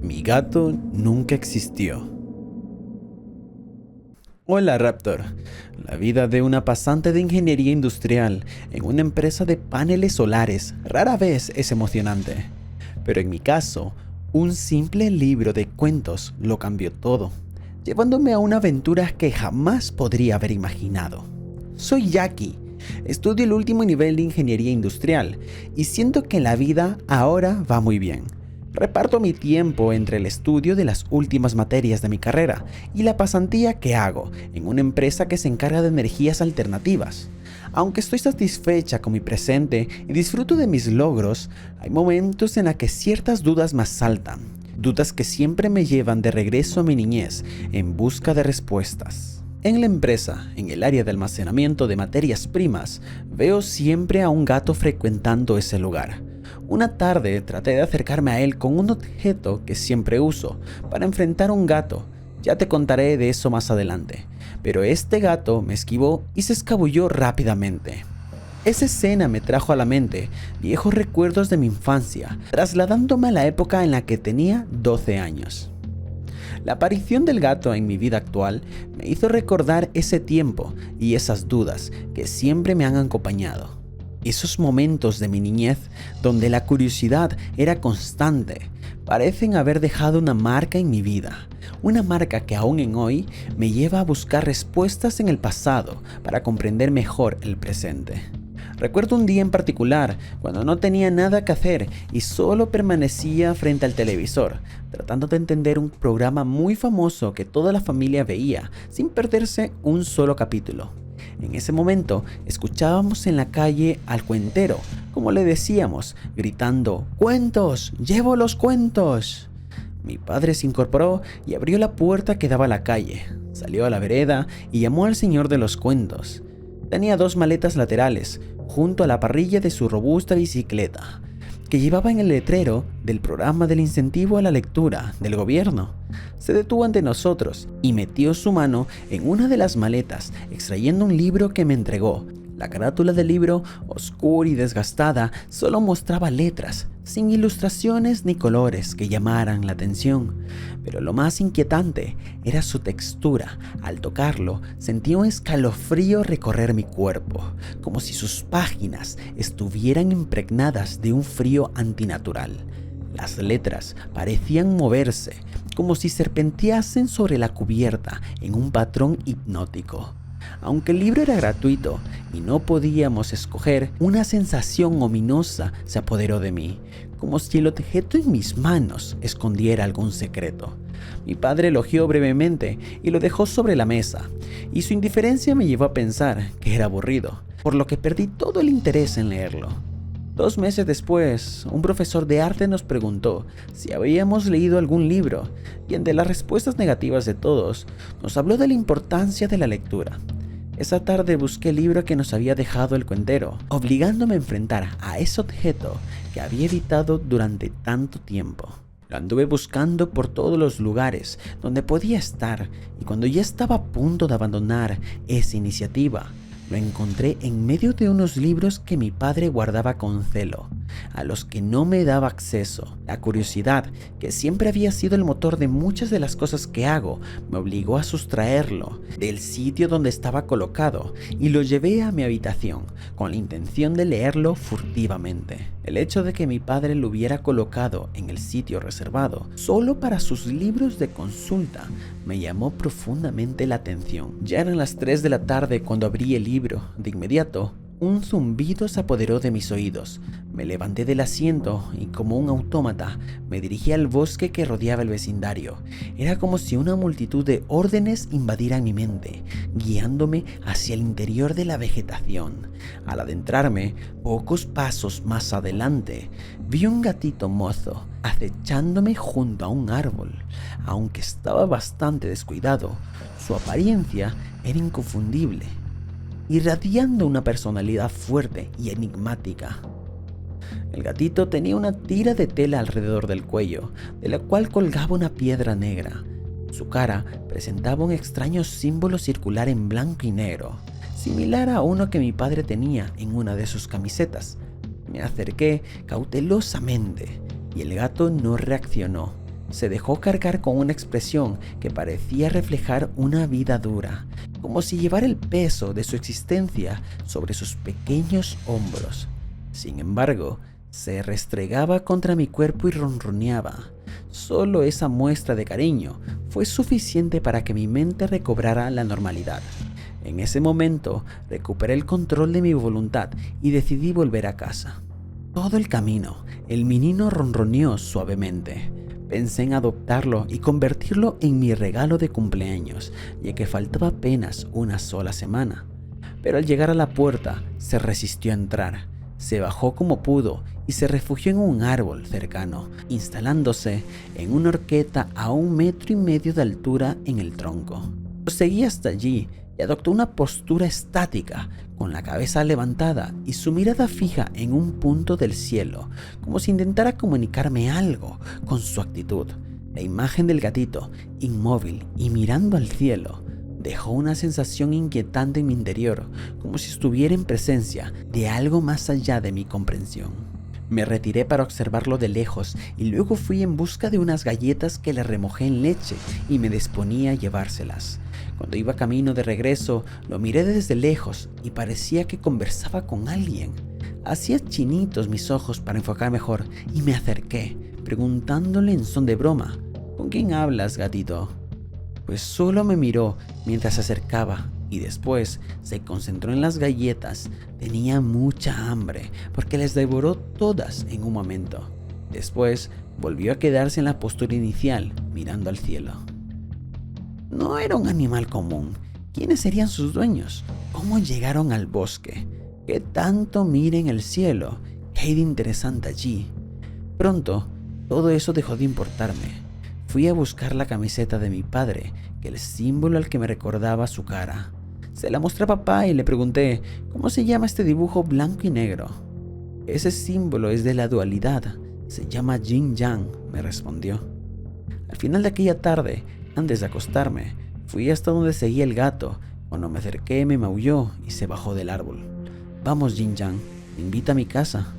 Mi gato nunca existió. Hola Raptor. La vida de una pasante de ingeniería industrial en una empresa de paneles solares rara vez es emocionante. Pero en mi caso, un simple libro de cuentos lo cambió todo, llevándome a una aventura que jamás podría haber imaginado. Soy Jackie, estudio el último nivel de ingeniería industrial y siento que la vida ahora va muy bien. Reparto mi tiempo entre el estudio de las últimas materias de mi carrera y la pasantía que hago en una empresa que se encarga de energías alternativas. Aunque estoy satisfecha con mi presente y disfruto de mis logros, hay momentos en los que ciertas dudas me asaltan. Dudas que siempre me llevan de regreso a mi niñez en busca de respuestas. En la empresa, en el área de almacenamiento de materias primas, veo siempre a un gato frecuentando ese lugar. Una tarde traté de acercarme a él con un objeto que siempre uso para enfrentar a un gato. Ya te contaré de eso más adelante. Pero este gato me esquivó y se escabulló rápidamente. Esa escena me trajo a la mente viejos recuerdos de mi infancia, trasladándome a la época en la que tenía 12 años. La aparición del gato en mi vida actual me hizo recordar ese tiempo y esas dudas que siempre me han acompañado. Esos momentos de mi niñez donde la curiosidad era constante parecen haber dejado una marca en mi vida, una marca que aún en hoy me lleva a buscar respuestas en el pasado para comprender mejor el presente. Recuerdo un día en particular cuando no tenía nada que hacer y solo permanecía frente al televisor, tratando de entender un programa muy famoso que toda la familia veía sin perderse un solo capítulo. En ese momento escuchábamos en la calle al cuentero, como le decíamos, gritando: ¡Cuentos! ¡Llevo los cuentos! Mi padre se incorporó y abrió la puerta que daba a la calle. Salió a la vereda y llamó al señor de los cuentos. Tenía 2 maletas laterales, junto a la parrilla de su robusta bicicleta, que llevaba en el letrero del programa del incentivo a la lectura del gobierno. Se detuvo ante nosotros y metió su mano en una de las maletas, extrayendo un libro que me entregó. La carátula del libro, oscura y desgastada, solo mostraba letras, sin ilustraciones ni colores que llamaran la atención. Pero lo más inquietante era su textura. Al tocarlo, sentí un escalofrío recorrer mi cuerpo, como si sus páginas estuvieran impregnadas de un frío antinatural. Las letras parecían moverse, como si serpenteasen sobre la cubierta en un patrón hipnótico. Aunque el libro era gratuito y no podíamos escoger, una sensación ominosa se apoderó de mí, como si el objeto en mis manos escondiera algún secreto. Mi padre elogió brevemente y lo dejó sobre la mesa, y su indiferencia me llevó a pensar que era aburrido, por lo que perdí todo el interés en leerlo. 2 meses después, un profesor de arte nos preguntó si habíamos leído algún libro, y ante las respuestas negativas de todos, nos habló de la importancia de la lectura. Esa tarde busqué el libro que nos había dejado el cuentero, obligándome a enfrentar a ese objeto que había evitado durante tanto tiempo. Lo anduve buscando por todos los lugares donde podía estar, y cuando ya estaba a punto de abandonar esa iniciativa, lo encontré en medio de unos libros que mi padre guardaba con celo, a los que no me daba acceso. La curiosidad, que siempre había sido el motor de muchas de las cosas que hago, me obligó a sustraerlo del sitio donde estaba colocado y lo llevé a mi habitación con la intención de leerlo furtivamente. El hecho de que mi padre lo hubiera colocado en el sitio reservado solo para sus libros de consulta me llamó profundamente la atención. Ya eran las 3 de la tarde cuando abrí el libro. De inmediato, un zumbido se apoderó de mis oídos. Me levanté del asiento y, como un autómata, me dirigí al bosque que rodeaba el vecindario. Era como si una multitud de órdenes invadieran mi mente, guiándome hacia el interior de la vegetación. Al adentrarme, pocos pasos más adelante, vi un gatito mozo acechándome junto a un árbol. Aunque estaba bastante descuidado, su apariencia era inconfundible, irradiando una personalidad fuerte y enigmática. El gatito tenía una tira de tela alrededor del cuello, de la cual colgaba una piedra negra. Su cara presentaba un extraño símbolo circular en blanco y negro, similar a uno que mi padre tenía en una de sus camisetas. Me acerqué cautelosamente y el gato no reaccionó. se dejó cargar con una expresión que parecía reflejar una vida dura, como si llevara el peso de su existencia sobre sus pequeños hombros. Sin embargo, se restregaba contra mi cuerpo y ronroneaba. Solo esa muestra de cariño fue suficiente para que mi mente recobrara la normalidad. En ese momento, recuperé el control de mi voluntad y decidí volver a casa. Todo el camino, el menino ronroneó suavemente. Pensé en adoptarlo y convertirlo en mi regalo de cumpleaños, ya que faltaba apenas una sola semana. Pero al llegar a la puerta, se resistió a entrar. Se bajó como pudo y se refugió en un árbol cercano, instalándose en una horqueta a 1,5 metros de altura en el tronco. Lo seguí hasta allí y adoptó una postura estática, con la cabeza levantada y su mirada fija en un punto del cielo, como si intentara comunicarme algo con su actitud. La imagen del gatito, inmóvil y mirando al cielo, dejó una sensación inquietante en mi interior, como si estuviera en presencia de algo más allá de mi comprensión. Me retiré para observarlo de lejos y luego fui en busca de unas galletas que le remojé en leche y me disponía a llevárselas. Cuando iba camino de regreso, lo miré desde lejos y parecía que conversaba con alguien. Hacía chinitos mis ojos para enfocar mejor y me acerqué, preguntándole en son de broma: ¿con quién hablas, gatito? Pues solo me miró mientras se acercaba y después se concentró en las galletas. Tenía mucha hambre porque les devoró todas en un momento. Después volvió a quedarse en la postura inicial, mirando al cielo. No era un animal común. ¿Quiénes serían sus dueños? ¿Cómo llegaron al bosque? ¿Qué tanto miren el cielo? ¿Qué hay de interesante allí? Pronto, todo eso dejó de importarme. Fui a buscar la camiseta de mi padre, que el símbolo al que me recordaba su cara. Se la mostré a papá y le pregunté: ¿cómo se llama este dibujo blanco y negro? Ese símbolo es de la dualidad. Se llama Yin Yang, me respondió. Al final de aquella tarde, antes de acostarme, fui hasta donde seguía el gato. Cuando me acerqué, me maulló y se bajó del árbol. Vamos, Yin Yang, me invita a mi casa.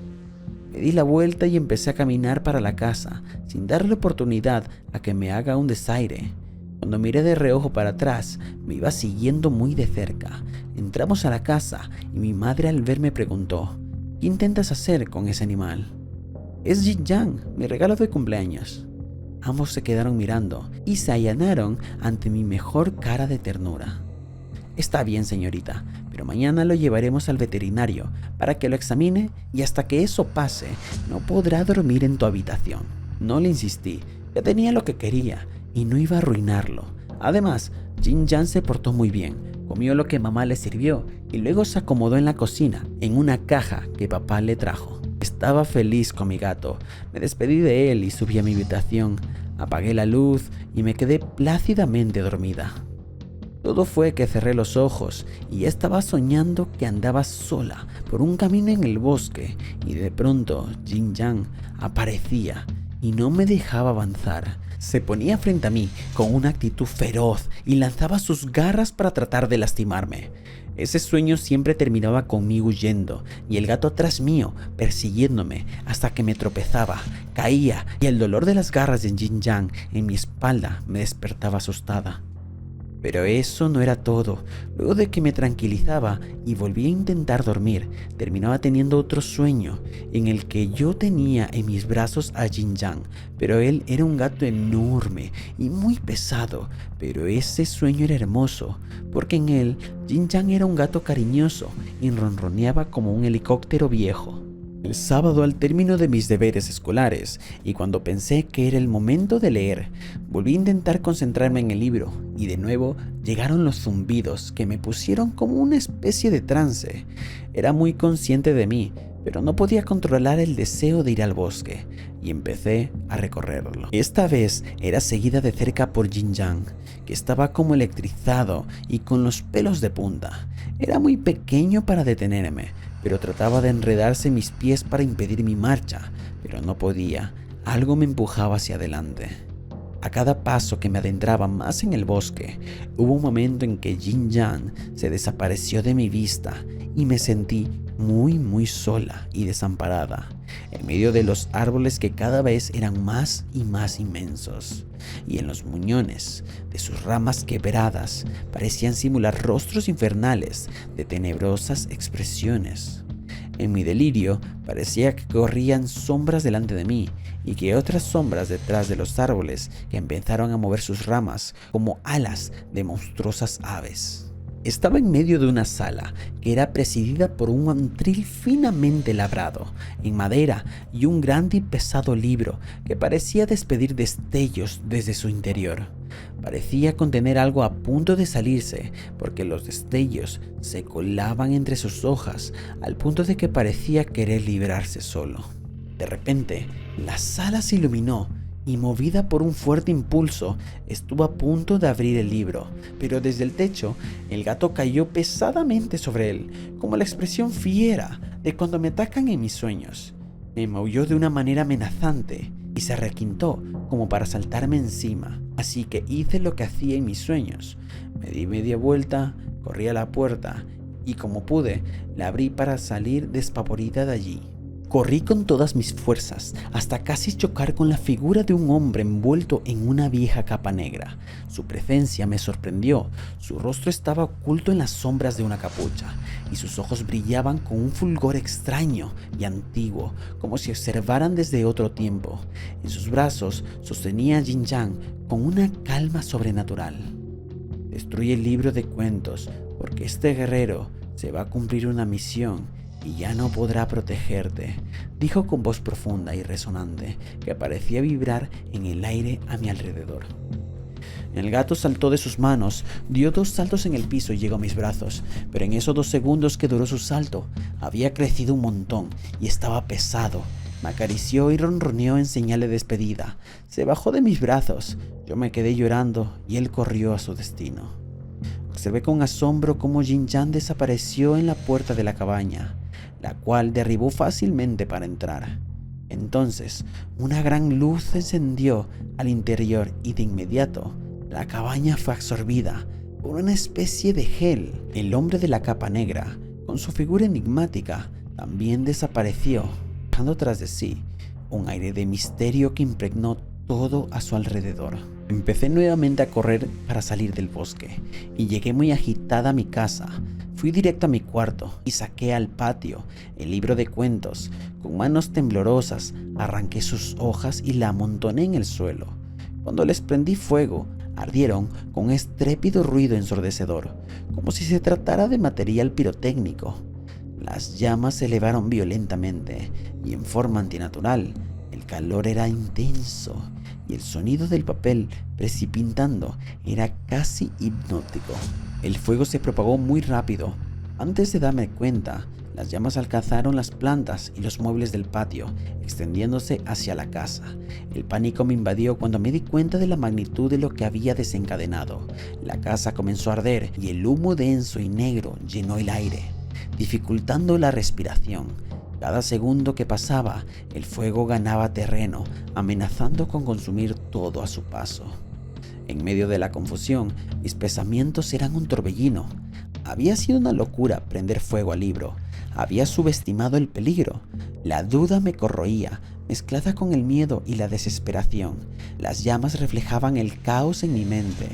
Me di la vuelta y empecé a caminar para la casa, sin darle oportunidad a que me haga un desaire. Cuando miré de reojo para atrás, me iba siguiendo muy de cerca. Entramos a la casa y mi madre al verme preguntó: ¿qué intentas hacer con ese animal? Es Yin Yang, mi regalo de cumpleaños. Ambos se quedaron mirando y se allanaron ante mi mejor cara de ternura. Está bien, señorita, pero mañana lo llevaremos al veterinario para que lo examine y hasta que eso pase, no podrá dormir en tu habitación. No le insistí, ya tenía lo que quería y no iba a arruinarlo. Además, Yin Yang se portó muy bien, comió lo que mamá le sirvió y luego se acomodó en la cocina, en una caja que papá le trajo. Estaba feliz con mi gato. Me despedí de él y subí a mi habitación. Apagué la luz y me quedé plácidamente dormida. Todo fue que cerré los ojos y ya estaba soñando que andaba sola por un camino en el bosque y de pronto Yin Yang aparecía y no me dejaba avanzar. Se ponía frente a mí con una actitud feroz y lanzaba sus garras para tratar de lastimarme. Ese sueño siempre terminaba conmigo huyendo y el gato atrás mío persiguiéndome hasta que me tropezaba, caía y el dolor de las garras de Yin Yang en mi espalda me despertaba asustada. Pero eso no era todo. Luego de que me tranquilizaba y volví a intentar dormir, terminaba teniendo otro sueño en el que yo tenía en mis brazos a Yin Yang, pero él era un gato enorme y muy pesado. Pero ese sueño era hermoso, porque en él Yin Yang era un gato cariñoso y ronroneaba como un helicóptero viejo. El sábado, al término de mis deberes escolares y cuando pensé que era el momento de leer, volví a intentar concentrarme en el libro y de nuevo llegaron los zumbidos que me pusieron como una especie de trance. Era muy consciente de mí, pero no podía controlar el deseo de ir al bosque y empecé a recorrerlo. Esta vez era seguida de cerca por Yin Yang, que estaba como electrizado y con los pelos de punta. Era muy pequeño para detenerme, pero trataba de enredarse en mis pies para impedir mi marcha, pero no podía. Algo me empujaba hacia adelante. A cada paso que me adentraba más en el bosque, hubo un momento en que Jin Yang se desapareció de mi vista y me sentí muy sola y desamparada, en medio de los árboles que cada vez eran más y más inmensos, y en los muñones de sus ramas quebradas parecían simular rostros infernales de tenebrosas expresiones. En mi delirio parecía que corrían sombras delante de mí y que otras sombras detrás de los árboles que empezaron a mover sus ramas como alas de monstruosas aves. Estaba en medio de una sala que era presidida por un mantril finamente labrado en madera y un grande y pesado libro que parecía despedir destellos desde su interior. Parecía contener algo a punto de salirse porque los destellos se colaban entre sus hojas al punto de que parecía querer librarse solo. De repente, la sala se iluminó y, movida por un fuerte impulso, estuvo a punto de abrir el libro, pero desde el techo el gato cayó pesadamente sobre él, como la expresión fiera de cuando me atacan en mis sueños. Me maulló de una manera amenazante y se requintó como para saltarme encima, así que hice lo que hacía en mis sueños. Me di media vuelta, corrí a la puerta y, como pude, la abrí para salir despavorida de allí. Corrí con todas mis fuerzas hasta casi chocar con la figura de un hombre envuelto en una vieja capa negra. Su presencia me sorprendió. Su rostro estaba oculto en las sombras de una capucha y sus ojos brillaban con un fulgor extraño y antiguo, como si observaran desde otro tiempo. En sus brazos sostenía a Jin Yang con una calma sobrenatural. Destruye el libro de cuentos, porque este guerrero se va a cumplir una misión y ya no podrá protegerte, dijo con voz profunda y resonante que parecía vibrar en el aire a mi alrededor. El gato saltó de sus manos, dio 2 saltos en el piso y llegó a mis brazos, pero en esos 2 segundos que duró su salto, había crecido un montón y estaba pesado. Me acarició y ronroneó en señal de despedida. Se bajó de mis brazos, yo me quedé llorando y él corrió a su destino. Observé con asombro cómo Jin Yang desapareció en la puerta de la cabaña, la cual derribó fácilmente para entrar. Entonces, una gran luz se encendió al interior y de inmediato, la cabaña fue absorbida por una especie de gel. El hombre de la capa negra, con su figura enigmática, también desapareció, dejando tras de sí un aire de misterio que impregnó todo a su alrededor. Empecé nuevamente a correr para salir del bosque y llegué muy agitada a mi casa. Fui directo a mi cuarto y saqué al patio el libro de cuentos. Con manos temblorosas arranqué sus hojas y la amontoné en el suelo. Cuando les prendí fuego, ardieron con un estrépido ruido ensordecedor, como si se tratara de material pirotécnico. Las llamas se elevaron violentamente y en forma antinatural. El calor era intenso y el sonido del papel precipitando era casi hipnótico. El fuego se propagó muy rápido. Antes de darme cuenta, las llamas alcanzaron las plantas y los muebles del patio, extendiéndose hacia la casa. El pánico me invadió cuando me di cuenta de la magnitud de lo que había desencadenado. La casa comenzó a arder y el humo denso y negro llenó el aire, dificultando la respiración. Cada segundo que pasaba, el fuego ganaba terreno, amenazando con consumir todo a su paso. En medio de la confusión, mis pensamientos eran un torbellino. Había sido una locura prender fuego al libro. Había subestimado el peligro. La duda me corroía, mezclada con el miedo y la desesperación. Las llamas reflejaban el caos en mi mente.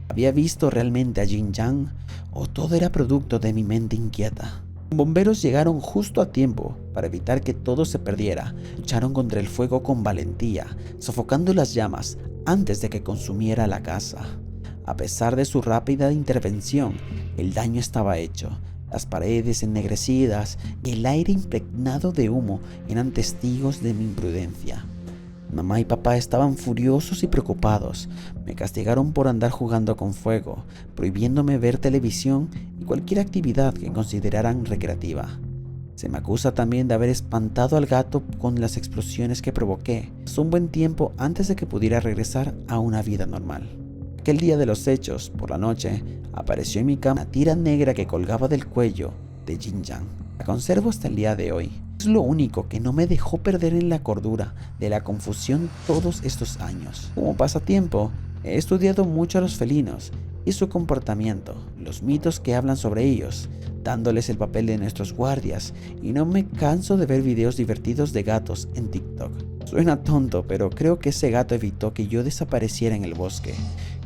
¿Había visto realmente a Jin Yang o todo era producto de mi mente inquieta? Bomberos llegaron justo a tiempo para evitar que todo se perdiera. Lucharon contra el fuego con valentía, sofocando las llamas antes de que consumiera la casa. A pesar de su rápida intervención, el daño estaba hecho. Las paredes ennegrecidas y el aire impregnado de humo eran testigos de mi imprudencia. Mamá y papá estaban furiosos y preocupados. Me castigaron por andar jugando con fuego, prohibiéndome ver televisión y cualquier actividad que consideraran recreativa. Se me acusa también de haber espantado al gato con las explosiones que provoqué. Pasó un buen tiempo antes de que pudiera regresar a una vida normal. Aquel día de los hechos, por la noche, apareció en mi cama una tira negra que colgaba del cuello de Jin Yang. La conservo hasta el día de hoy. Es lo único que no me dejó perder en la cordura de la confusión todos estos años. Como pasatiempo, he estudiado mucho a los felinos y su comportamiento, los mitos que hablan sobre ellos, dándoles el papel de nuestros guardias, y no me canso de ver videos divertidos de gatos en TikTok. Suena tonto, pero creo que ese gato evitó que yo desapareciera en el bosque,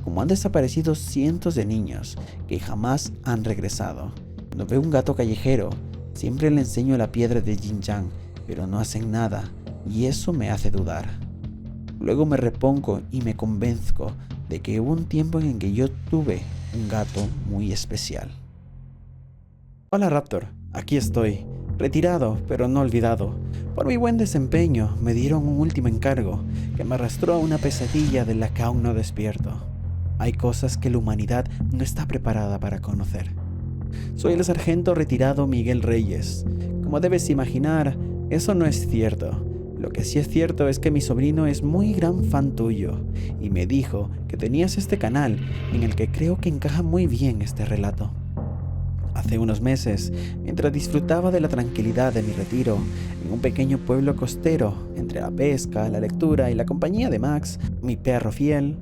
como han desaparecido cientos de niños que jamás han regresado. Cuando veo un gato callejero, siempre le enseño la piedra de Xinjiang, pero no hacen nada, y eso me hace dudar. Luego me repongo y me convenzco de que hubo un tiempo en el que yo tuve un gato muy especial. Hola Raptor, aquí estoy, retirado pero no olvidado. Por mi buen desempeño me dieron un último encargo que me arrastró a una pesadilla de la que aún no despierto. Hay cosas que la humanidad no está preparada para conocer. Soy el sargento retirado Miguel Reyes. Como debes imaginar, eso no es cierto. Lo que sí es cierto es que mi sobrino es muy gran fan tuyo y me dijo que tenías este canal en el que creo que encaja muy bien este relato. Hace unos meses, mientras disfrutaba de la tranquilidad de mi retiro en un pequeño pueblo costero, entre la pesca, la lectura y la compañía de Max, mi perro fiel,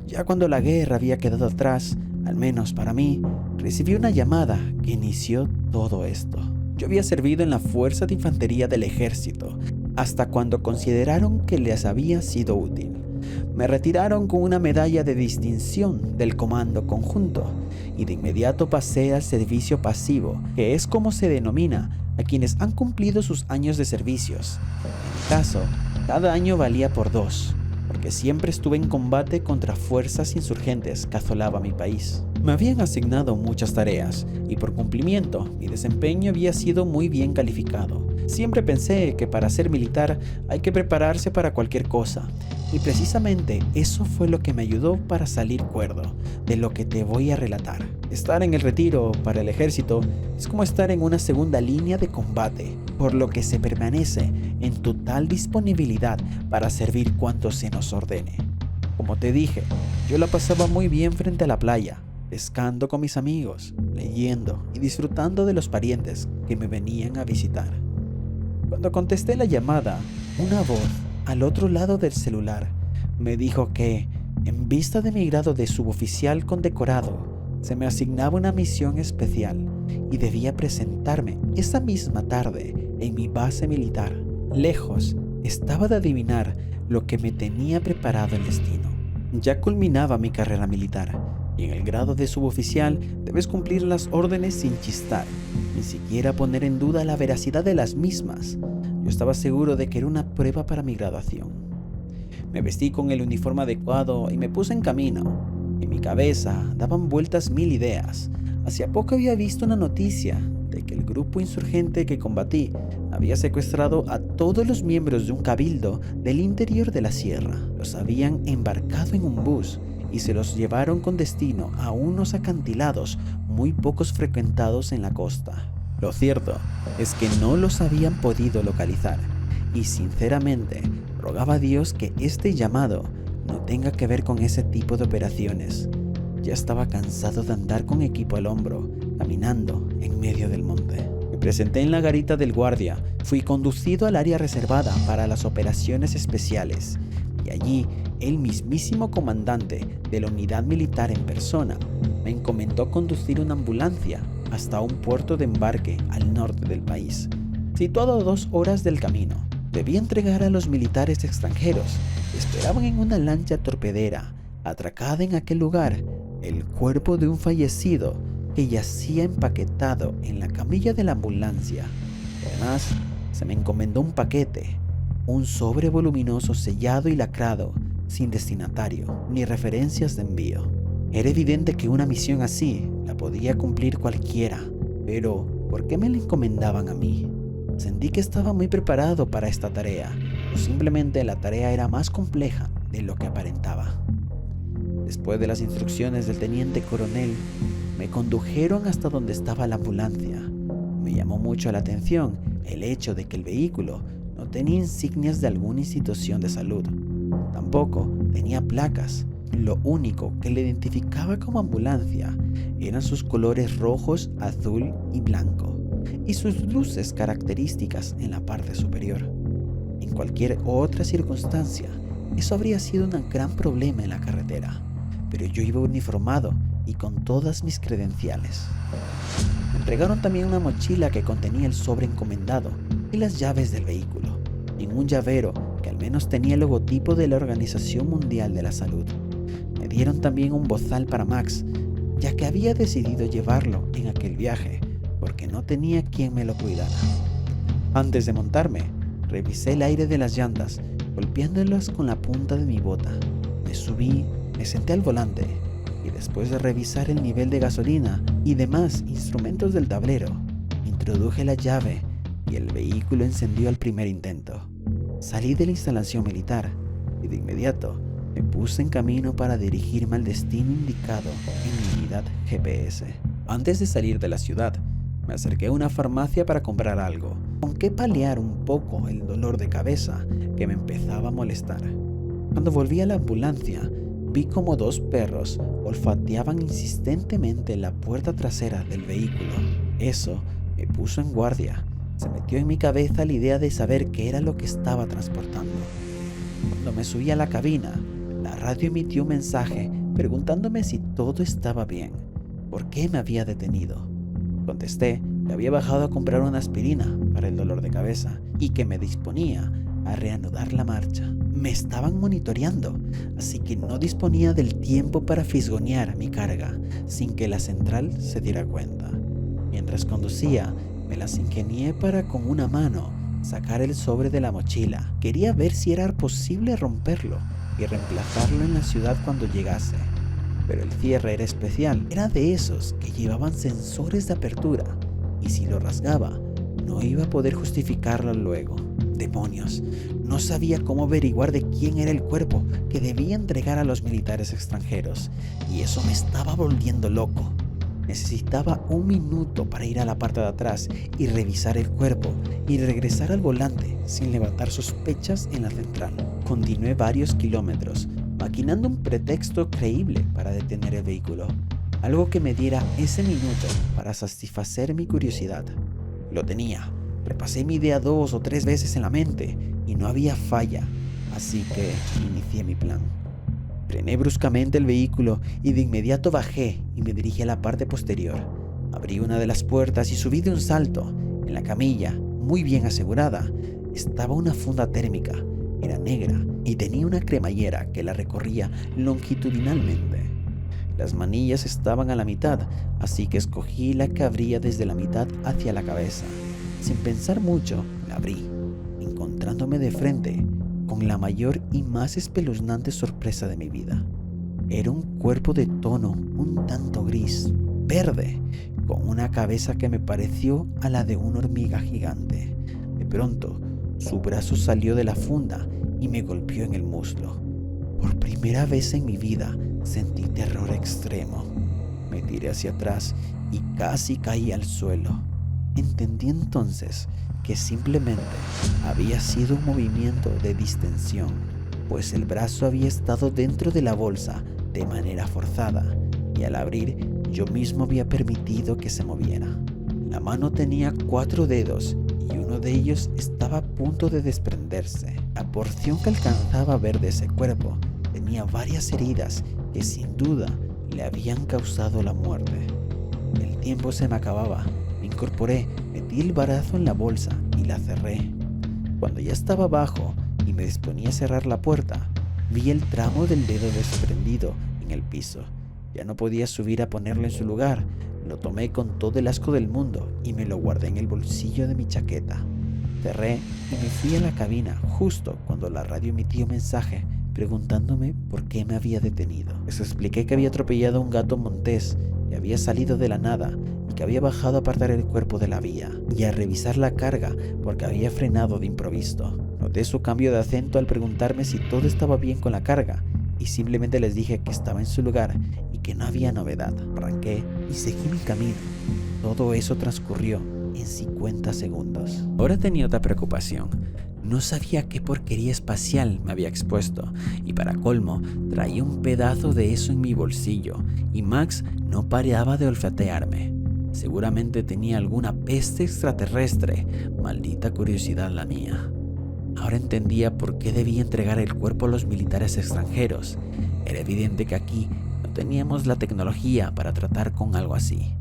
ya cuando la guerra había quedado atrás, al menos para mí, recibí una llamada que inició todo esto. Yo había servido en la Fuerza de Infantería del Ejército, hasta cuando consideraron que les había sido útil. Me retiraron con una medalla de distinción del Comando Conjunto y de inmediato pasé al servicio pasivo, que es como se denomina a quienes han cumplido sus años de servicios. En mi caso, cada año valía por 2, porque siempre estuve en combate contra fuerzas insurgentes que asolaban mi país. Me habían asignado muchas tareas y por cumplimiento mi desempeño había sido muy bien calificado. Siempre pensé que para ser militar hay que prepararse para cualquier cosa, y precisamente eso fue lo que me ayudó para salir cuerdo de lo que te voy a relatar. Estar en el retiro para el ejército es como estar en una segunda línea de combate, por lo que se permanece en total disponibilidad para servir cuanto se nos ordene. Como te dije, yo la pasaba muy bien frente a la playa, pescando con mis amigos, leyendo y disfrutando de los parientes que me venían a visitar. Cuando contesté la llamada, una voz al otro lado del celular me dijo que, en vista de mi grado de suboficial condecorado, se me asignaba una misión especial y debía presentarme esa misma tarde en mi base militar. Lejos estaba de adivinar lo que me tenía preparado el destino. Ya culminaba mi carrera militar y en el grado de suboficial debes cumplir las órdenes sin chistar, ni siquiera poner en duda la veracidad de las mismas. Yo estaba seguro de que era una prueba para mi graduación. Me vestí con el uniforme adecuado y me puse en camino. En mi cabeza daban vueltas 1000 ideas. Hacía poco había visto una noticia de que el grupo insurgente que combatí había secuestrado a todos los miembros de un cabildo del interior de la sierra. Los habían embarcado en un bus y se los llevaron con destino a unos acantilados muy pocos frecuentados en la costa. Lo cierto es que no los habían podido localizar y sinceramente rogaba a Dios que este llamado no tenga que ver con ese tipo de operaciones. Ya estaba cansado de andar con equipo al hombro, caminando en medio del monte. Me presenté en la garita del guardia, fui conducido al área reservada para las operaciones especiales y allí el mismísimo comandante de la unidad militar en persona me encomendó conducir una ambulancia hasta un puerto de embarque al norte del país, situado a 2 horas del camino. Debí entregar a los militares extranjeros que esperaban en una lancha torpedera atracada en aquel lugar el cuerpo de un fallecido que yacía empaquetado en la camilla de la ambulancia. Además, se me encomendó un paquete, un sobre voluminoso sellado y lacrado, sin destinatario ni referencias de envío. Era evidente que una misión así la podía cumplir cualquiera, pero ¿por qué me la encomendaban a mí? Sentí que estaba muy preparado para esta tarea, o simplemente la tarea era más compleja de lo que aparentaba. Después de las instrucciones del teniente coronel, me condujeron hasta donde estaba la ambulancia. Me llamó mucho la atención el hecho de que el vehículo no tenía insignias de alguna institución de salud. Tampoco tenía placas. Lo único que le identificaba como ambulancia eran sus colores rojos, azul y blanco. y sus luces características en la parte superior. En cualquier otra circunstancia, eso habría sido un gran problema en la carretera, pero yo iba uniformado y con todas mis credenciales. Me entregaron también una mochila que contenía el sobre encomendado y las llaves del vehículo, en un llavero que al menos tenía el logotipo de la Organización Mundial de la Salud. Me dieron también un bozal para Max, ya que había decidido llevarlo en aquel viaje, porque no tenía quien me lo cuidara. Antes de montarme, revisé el aire de las llantas, golpeándolas con la punta de mi bota. Me subí, me senté al volante, y después de revisar el nivel de gasolina y demás instrumentos del tablero, introduje la llave y el vehículo encendió al primer intento. Salí de la instalación militar y de inmediato me puse en camino para dirigirme al destino indicado en mi unidad GPS. Antes de salir de la ciudad, me acerqué a una farmacia para comprar algo, con que paliar un poco el dolor de cabeza que me empezaba a molestar. Cuando volví a la ambulancia, vi como dos perros olfateaban insistentemente la puerta trasera del vehículo. Eso me puso en guardia. Se metió en mi cabeza la idea de saber qué era lo que estaba transportando. Cuando me subí a la cabina, la radio emitió un mensaje preguntándome si todo estaba bien, por qué me había detenido. Contesté que había bajado a comprar una aspirina para el dolor de cabeza y que me disponía a reanudar la marcha. Me estaban monitoreando, así que no disponía del tiempo para fisgonear mi carga sin que la central se diera cuenta. Mientras conducía, me las ingenié para con una mano sacar el sobre de la mochila. Quería ver si era posible romperlo y reemplazarlo en la ciudad cuando llegase. Pero el cierre era especial, era de esos que llevaban sensores de apertura, y si lo rasgaba, no iba a poder justificarlo luego. ¡Demonios! No sabía cómo averiguar de quién era el cuerpo que debía entregar a los militares extranjeros, y eso me estaba volviendo loco. Necesitaba un minuto para ir a la parte de atrás y revisar el cuerpo y regresar al volante sin levantar sospechas en la central. Continué varios kilómetros, maquinando un pretexto creíble para detener el vehículo, algo que me diera ese minuto para satisfacer mi curiosidad. Lo tenía. Repasé mi idea 2 o 3 veces en la mente y no había falla, así que inicié mi plan. Frené bruscamente el vehículo y de inmediato bajé y me dirigí a la parte posterior. Abrí una de las puertas y subí de un salto. En la camilla, muy bien asegurada, estaba una funda térmica. Era negra y tenía una cremallera que la recorría longitudinalmente. Las manillas estaban a la mitad, así que escogí la que abría desde la mitad hacia la cabeza. Sin pensar mucho, la abrí, encontrándome de frente con la mayor y más espeluznante sorpresa de mi vida. Era un cuerpo de tono un tanto gris, verde, con una cabeza que me pareció a la de una hormiga gigante. De pronto, su brazo salió de la funda y me golpeó en el muslo. Por primera vez en mi vida sentí terror extremo. Me tiré hacia atrás y casi caí al suelo. Entendí entonces que simplemente había sido un movimiento de distensión, pues el brazo había estado dentro de la bolsa de manera forzada y al abrir yo mismo había permitido que se moviera. La mano tenía 4 dedos y uno de ellos estaba a punto de desprenderse. La porción que alcanzaba a ver de ese cuerpo tenía varias heridas que sin duda le habían causado la muerte. El tiempo se me acababa. Me incorporé, metí el brazo en la bolsa y la cerré. Cuando ya estaba abajo y me disponía a cerrar la puerta, vi el tramo del dedo desprendido en el piso. Ya no podía subir a ponerlo en su lugar. Lo tomé con todo el asco del mundo y me lo guardé en el bolsillo de mi chaqueta. Cerré y me fui a la cabina justo cuando la radio emitió un mensaje preguntándome por qué me había detenido. Les expliqué que había atropellado a un gato montés que había salido de la nada y que había bajado a apartar el cuerpo de la vía y a revisar la carga porque había frenado de improviso. Noté su cambio de acento al preguntarme si todo estaba bien con la carga y simplemente les dije que estaba en su lugar y que no había novedad. Arranqué y seguí mi camino. Todo eso transcurrió en 50 segundos. Ahora tenía otra preocupación. No sabía qué porquería espacial me había expuesto y para colmo traía un pedazo de eso en mi bolsillo y Max no paraba de olfatearme. Seguramente tenía alguna peste extraterrestre. Maldita curiosidad la mía. Ahora entendía por qué debía entregar el cuerpo a los militares extranjeros. Era evidente que aquí no teníamos la tecnología para tratar con algo así.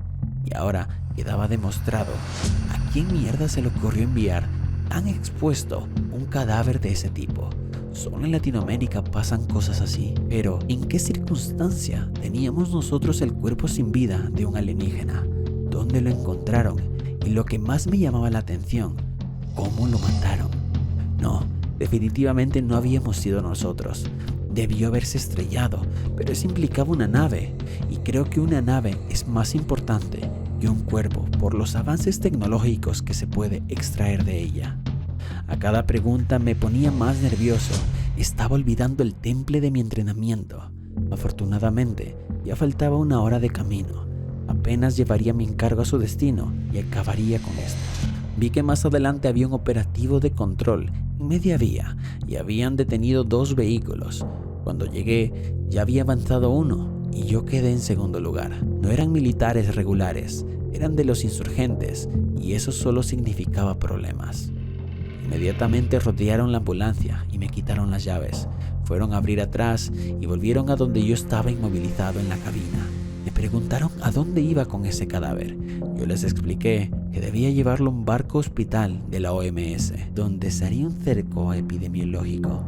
Y ahora quedaba demostrado a quién mierda se le ocurrió enviar tan expuesto un cadáver de ese tipo. Solo en Latinoamérica pasan cosas así. Pero, ¿en qué circunstancia teníamos nosotros el cuerpo sin vida de un alienígena? ¿Dónde lo encontraron? Y lo que más me llamaba la atención, ¿cómo lo mataron? No, definitivamente no habíamos sido nosotros. Debió haberse estrellado, pero eso implicaba una nave. Y creo que una nave es más importante que un cuerpo por los avances tecnológicos que se puede extraer de ella. A cada pregunta me ponía más nervioso. Estaba olvidando el temple de mi entrenamiento. Afortunadamente, ya faltaba 1 hora de camino. Apenas llevaría mi encargo a su destino y acabaría con esto. Vi que más adelante había un operativo de control en media vía y habían detenido 2 vehículos. Cuando llegué, ya había avanzado uno y yo quedé en segundo lugar. No eran militares regulares, eran de los insurgentes y eso solo significaba problemas. Inmediatamente rodearon la ambulancia y me quitaron las llaves. Fueron a abrir atrás y volvieron a donde yo estaba inmovilizado en la cabina. Me preguntaron a dónde iba con ese cadáver. Yo les expliqué que debía llevarlo a un barco hospital de la OMS, donde se haría un cerco epidemiológico,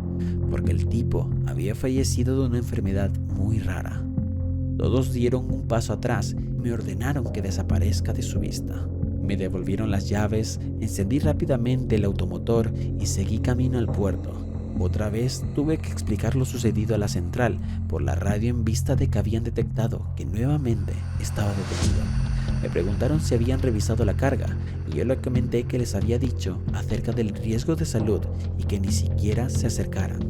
porque el tipo había fallecido de una enfermedad muy rara. Todos dieron un paso atrás y me ordenaron que desaparezca de su vista. Me devolvieron las llaves, encendí rápidamente el automotor y seguí camino al puerto. Otra vez tuve que explicar lo sucedido a la central por la radio en vista de que habían detectado que nuevamente estaba detenido. Me preguntaron si habían revisado la carga y yo les comenté que les había dicho acerca del riesgo de salud y que ni siquiera se acercaran.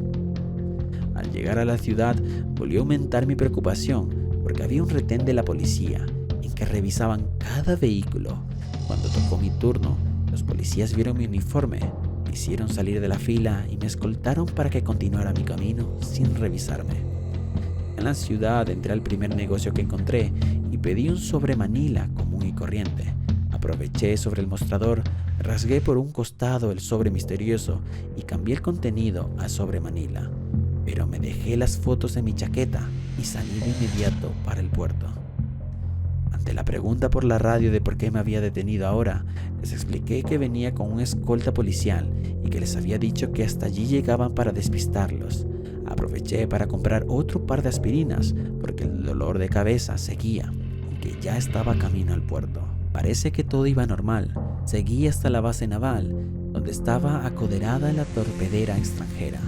Al llegar a la ciudad volvió a aumentar mi preocupación porque había un retén de la policía en que revisaban cada vehículo. Cuando tocó mi turno, los policías vieron mi uniforme. Me hicieron salir de la fila y me escoltaron para que continuara mi camino sin revisarme. En la ciudad entré al primer negocio que encontré y pedí un sobre Manila común y corriente. Aproveché sobre el mostrador, rasgué por un costado el sobre misterioso y cambié el contenido a sobre Manila. Pero me dejé las fotos en mi chaqueta y salí de inmediato para el puerto. Ante la pregunta por la radio de por qué me había detenido ahora, les expliqué que venía con una escolta policial y que les había dicho que hasta allí llegaban para despistarlos. Aproveché para comprar otro par de aspirinas porque el dolor de cabeza seguía y que ya estaba camino al puerto. Parece que todo iba normal. Seguí hasta la base naval, donde estaba acoderada la torpedera extranjera.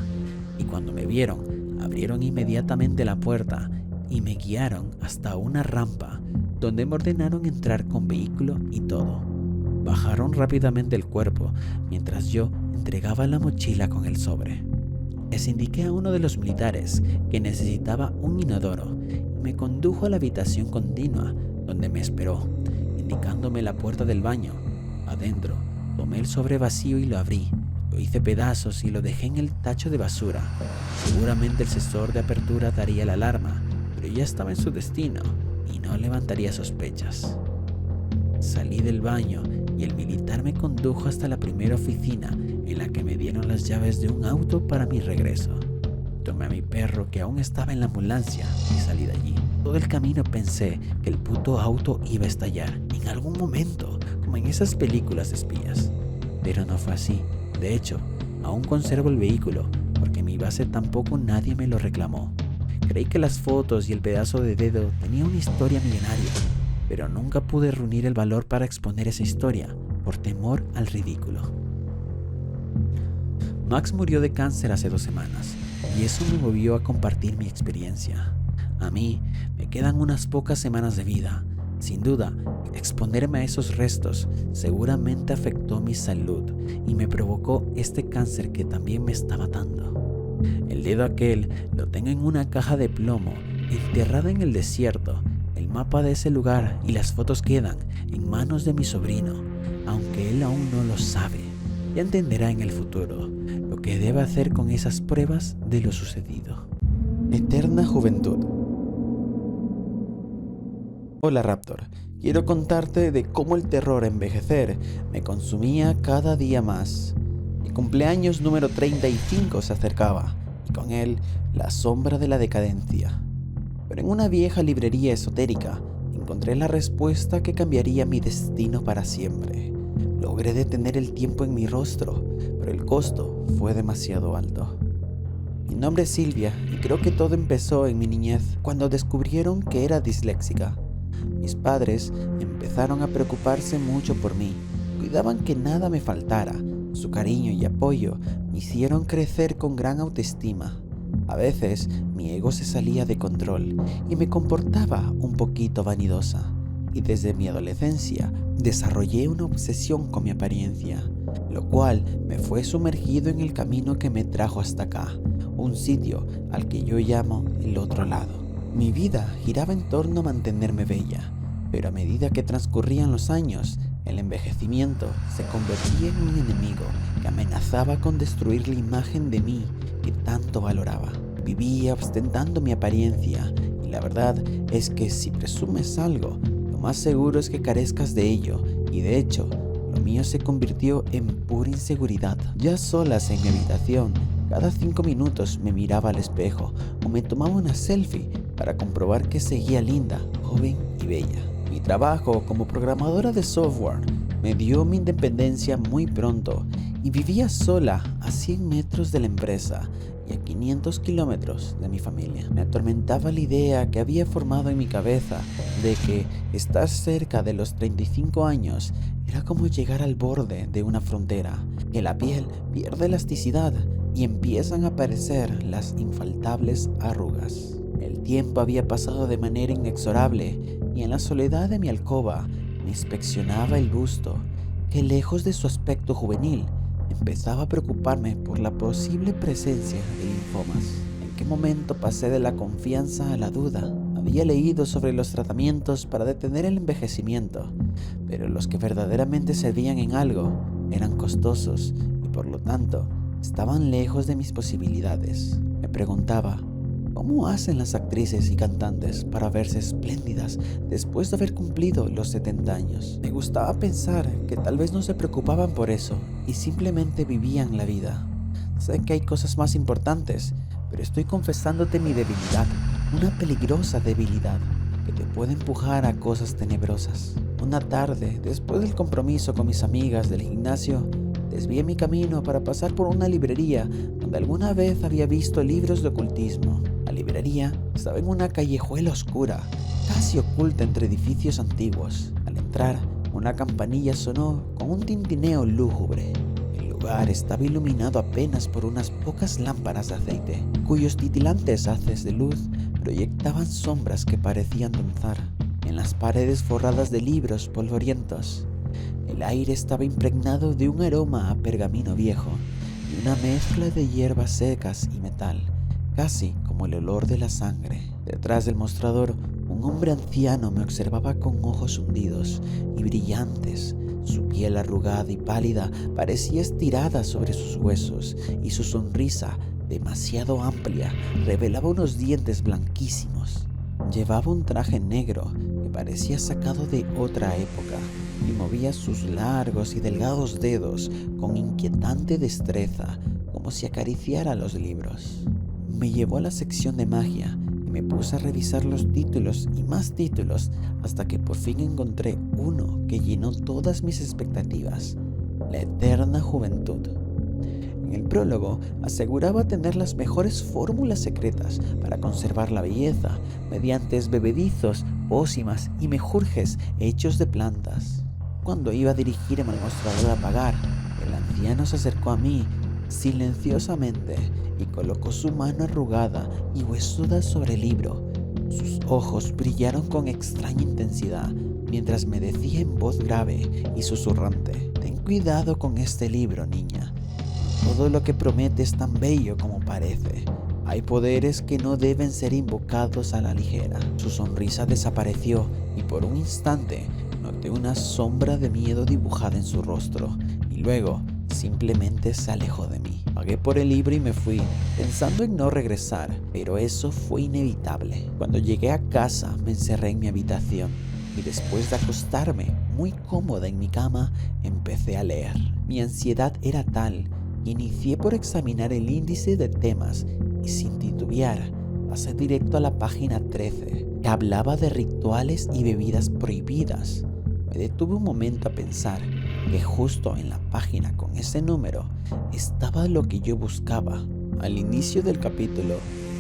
Y cuando me vieron, abrieron inmediatamente la puerta y me guiaron hasta una rampa donde me ordenaron entrar con vehículo y todo. Bajaron rápidamente el cuerpo mientras yo entregaba la mochila con el sobre. Les indiqué a uno de los militares que necesitaba un inodoro y me condujo a la habitación continua donde me esperó, indicándome la puerta del baño. Adentro, tomé el sobre vacío y lo abrí. Lo hice pedazos y lo dejé en el tacho de basura. Seguramente el sensor de apertura daría la alarma, pero ya estaba en su destino y no levantaría sospechas. Salí del baño y el militar me condujo hasta la primera oficina en la que me dieron las llaves de un auto para mi regreso. Tomé a mi perro que aún estaba en la ambulancia y salí de allí. Todo el camino pensé que el puto auto iba a estallar en algún momento, como en esas películas de espías. Pero no fue así. De hecho, aún conservo el vehículo porque en mi base tampoco nadie me lo reclamó. Creí que las fotos y el pedazo de dedo tenían una historia millonaria, pero nunca pude reunir el valor para exponer esa historia por temor al ridículo. Max murió de cáncer hace 2 semanas y eso me movió a compartir mi experiencia. A mí me quedan unas pocas semanas de vida. Sin duda, exponerme a esos restos seguramente afectó mi salud y me provocó este cáncer que también me está matando. El dedo aquel lo tengo en una caja de plomo, enterrada en el desierto. El mapa de ese lugar y las fotos quedan en manos de mi sobrino, aunque él aún no lo sabe. Ya entenderá en el futuro lo que debe hacer con esas pruebas de lo sucedido. Eterna juventud. Hola Raptor, quiero contarte de cómo el terror a envejecer me consumía cada día más. Mi cumpleaños número 35 se acercaba, y con él la sombra de la decadencia. Pero en una vieja librería esotérica encontré la respuesta que cambiaría mi destino para siempre. Logré detener el tiempo en mi rostro, pero el costo fue demasiado alto. Mi nombre es Silvia y creo que todo empezó en mi niñez cuando descubrieron que era disléxica. Mis padres empezaron a preocuparse mucho por mí, cuidaban que nada me faltara. Su cariño y apoyo me hicieron crecer con gran autoestima. A veces mi ego se salía de control y me comportaba un poquito vanidosa. Y desde mi adolescencia desarrollé una obsesión con mi apariencia, lo cual me fue sumergido en el camino que me trajo hasta acá, un sitio al que yo llamo el otro lado. Mi vida giraba en torno a mantenerme bella, pero a medida que transcurrían los años, el envejecimiento se convertía en un enemigo que amenazaba con destruir la imagen de mí que tanto valoraba. Vivía ostentando mi apariencia y la verdad es que si presumes algo, lo más seguro es que carezcas de ello, y de hecho, lo mío se convirtió en pura inseguridad. Ya solas en mi habitación, cada 5 minutos me miraba al espejo o me tomaba una selfie para comprobar que seguía linda, joven y bella. Mi trabajo como programadora de software me dio mi independencia muy pronto y vivía sola a 100 metros de la empresa y a 500 kilómetros de mi familia. Me atormentaba la idea que había formado en mi cabeza de que estar cerca de los 35 años era como llegar al borde de una frontera, que la piel pierde elasticidad y empiezan a aparecer las infaltables arrugas. El tiempo había pasado de manera inexorable y en la soledad de mi alcoba me inspeccionaba el busto, que lejos de su aspecto juvenil, empezaba a preocuparme por la posible presencia de linfomas. ¿En qué momento pasé de la confianza a la duda? Había leído sobre los tratamientos para detener el envejecimiento, pero los que verdaderamente servían en algo eran costosos y por lo tanto estaban lejos de mis posibilidades. Me preguntaba, ¿cómo hacen las actrices y cantantes para verse espléndidas después de haber cumplido los 70 años? Me gustaba pensar que tal vez no se preocupaban por eso y simplemente vivían la vida. Sé que hay cosas más importantes, pero estoy confesándote mi debilidad, una peligrosa debilidad que te puede empujar a cosas tenebrosas. Una tarde, después del compromiso con mis amigas del gimnasio, desvié mi camino para pasar por una librería donde alguna vez había visto libros de ocultismo. La librería estaba en una callejuela oscura, casi oculta entre edificios antiguos. Al entrar, una campanilla sonó con un tintineo lúgubre. El lugar estaba iluminado apenas por unas pocas lámparas de aceite, cuyos titilantes haces de luz proyectaban sombras que parecían danzar. En las paredes forradas de libros polvorientos, el aire estaba impregnado de un aroma a pergamino viejo y una mezcla de hierbas secas y metal, casi como el olor de la sangre. Detrás del mostrador, un hombre anciano me observaba con ojos hundidos y brillantes. Su piel arrugada y pálida parecía estirada sobre sus huesos y su sonrisa, demasiado amplia, revelaba unos dientes blanquísimos. Llevaba un traje negro que parecía sacado de otra época y movía sus largos y delgados dedos con inquietante destreza, como si acariciara los libros. Me llevó a la sección de magia y me puse a revisar los títulos y más títulos hasta que por fin encontré uno que llenó todas mis expectativas: la eterna juventud. En el prólogo aseguraba tener las mejores fórmulas secretas para conservar la belleza mediante bebedizos, pócimas y menjurjes hechos de plantas. Cuando iba a dirigirme al mostrador a pagar, el anciano se acercó a mí silenciosamente y colocó su mano arrugada y huesuda sobre el libro. Sus ojos brillaron con extraña intensidad mientras me decía en voz grave y susurrante: «Ten cuidado con este libro, niña. Todo lo que promete es tan bello como parece. Hay poderes que no deben ser invocados a la ligera». Su sonrisa desapareció y por un instante noté una sombra de miedo dibujada en su rostro y luego simplemente se alejó de mí. Pagué por el libro y me fui, pensando en no regresar, pero eso fue inevitable. Cuando llegué a casa me encerré en mi habitación. y después de acostarme muy cómoda en mi cama, empecé a leer. Mi ansiedad era tal que inicié por examinar el índice de temas y sin titubear pasé directo a la página 13, que hablaba de rituales y bebidas prohibidas. Me detuve un momento a pensar que justo en la página con ese número estaba lo que yo buscaba. Al inicio del capítulo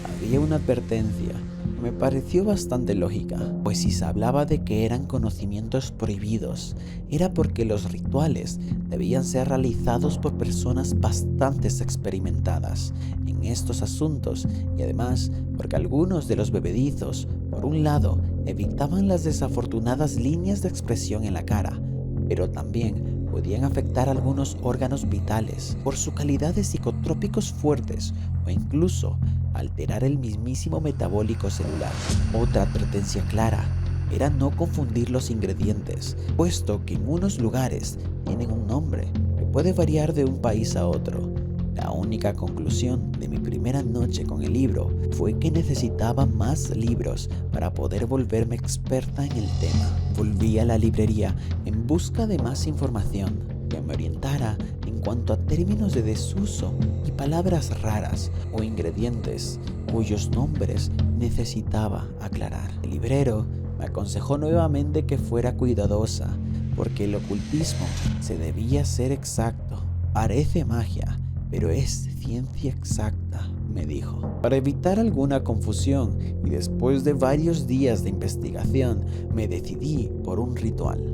había una advertencia que me pareció bastante lógica, pues si se hablaba de que eran conocimientos prohibidos, era porque los rituales debían ser realizados por personas bastante experimentadas en estos asuntos y además porque algunos de los bebedizos, por un lado, evitaban las desafortunadas líneas de expresión en la cara, pero también podían afectar algunos órganos vitales por su calidad de psicotrópicos fuertes o incluso alterar el mismísimo metabólico celular. Otra advertencia clara era no confundir los ingredientes, puesto que en unos lugares tienen un nombre que puede variar de un país a otro. La única conclusión de mi primera noche con el libro fue que necesitaba más libros para poder volverme experta en el tema. Volví a la librería en busca de más información que me orientara en cuanto a términos de desuso y palabras raras o ingredientes cuyos nombres necesitaba aclarar. El librero me aconsejó nuevamente que fuera cuidadosa porque el ocultismo se debía ser exacto. Parece magia, pero es ciencia exacta, me dijo. Para evitar alguna confusión y después de varios días de investigación, me decidí por un ritual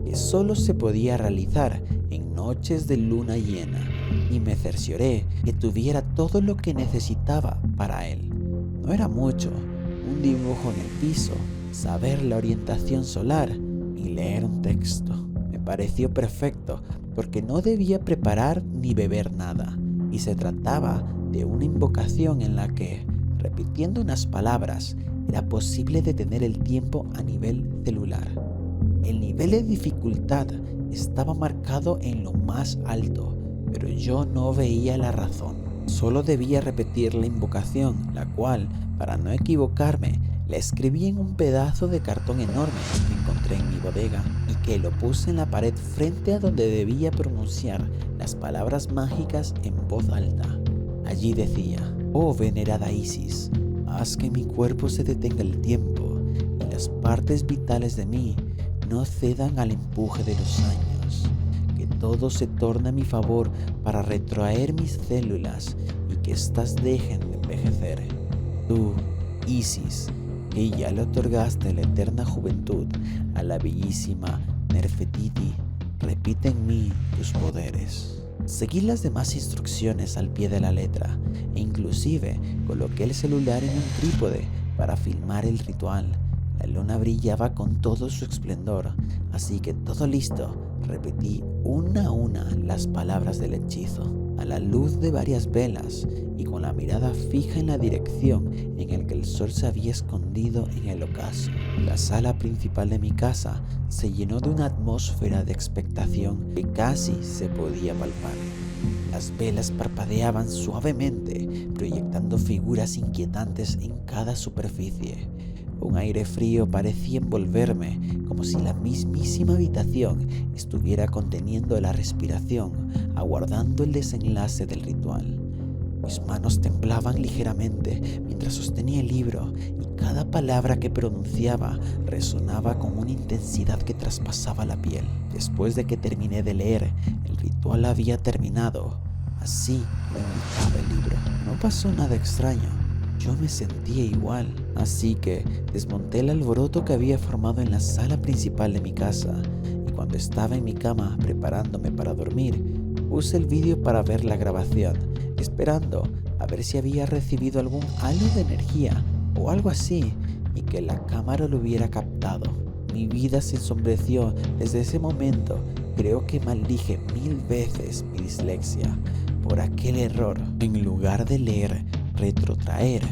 que solo se podía realizar en noches de luna llena y me cercioré que tuviera todo lo que necesitaba para él. No era mucho, un dibujo en el piso, saber la orientación solar y leer un texto. Me pareció perfecto porque no debía preparar ni beber nada. Y se trataba de una invocación en la que, repitiendo unas palabras, era posible detener el tiempo a nivel celular. El nivel de dificultad estaba marcado en lo más alto, pero yo no veía la razón. Solo debía repetir la invocación, la cual, para no equivocarme, la escribí en un pedazo de cartón enorme que encontré en mi bodega y que lo puse en la pared frente a donde debía pronunciar las palabras mágicas en voz alta. Allí decía: oh venerada Isis, haz que mi cuerpo se detenga el tiempo y las partes vitales de mí no cedan al empuje de los años, que todo se torne a mi favor para retrotraer mis células y que éstas dejen de envejecer. Tú, Isis, que ya le otorgaste la eterna juventud a la bellísima Nefertiti, repite en mí tus poderes. Seguí las demás instrucciones al pie de la letra e inclusive coloqué el celular en un trípode para filmar el ritual. La luna brillaba con todo su esplendor, así que todo listo, repetí una a una las palabras del hechizo. A la luz de varias velas y con la mirada fija en la dirección en la que el sol se había escondido en el ocaso, la sala principal de mi casa se llenó de una atmósfera de expectación que casi se podía palpar. Las velas parpadeaban suavemente, proyectando figuras inquietantes en cada superficie. Un aire frío parecía envolverme, como si la mismísima habitación estuviera conteniendo la respiración, aguardando el desenlace del ritual. Mis manos temblaban ligeramente mientras sostenía el libro y cada palabra que pronunciaba resonaba con una intensidad que traspasaba la piel. Después de que terminé de leer, el ritual había terminado. Así lo indicaba el libro. No pasó nada extraño. Yo me sentía igual, así que desmonté el alboroto que había formado en la sala principal de mi casa y cuando estaba en mi cama preparándome para dormir, puse el vídeo para ver la grabación, esperando a ver si había recibido algún halo de energía o algo así y que la cámara lo hubiera captado. Mi vida se ensombreció desde ese momento. Creo que maldije 1000 veces mi dislexia por aquel error. En lugar de leer retrotraer,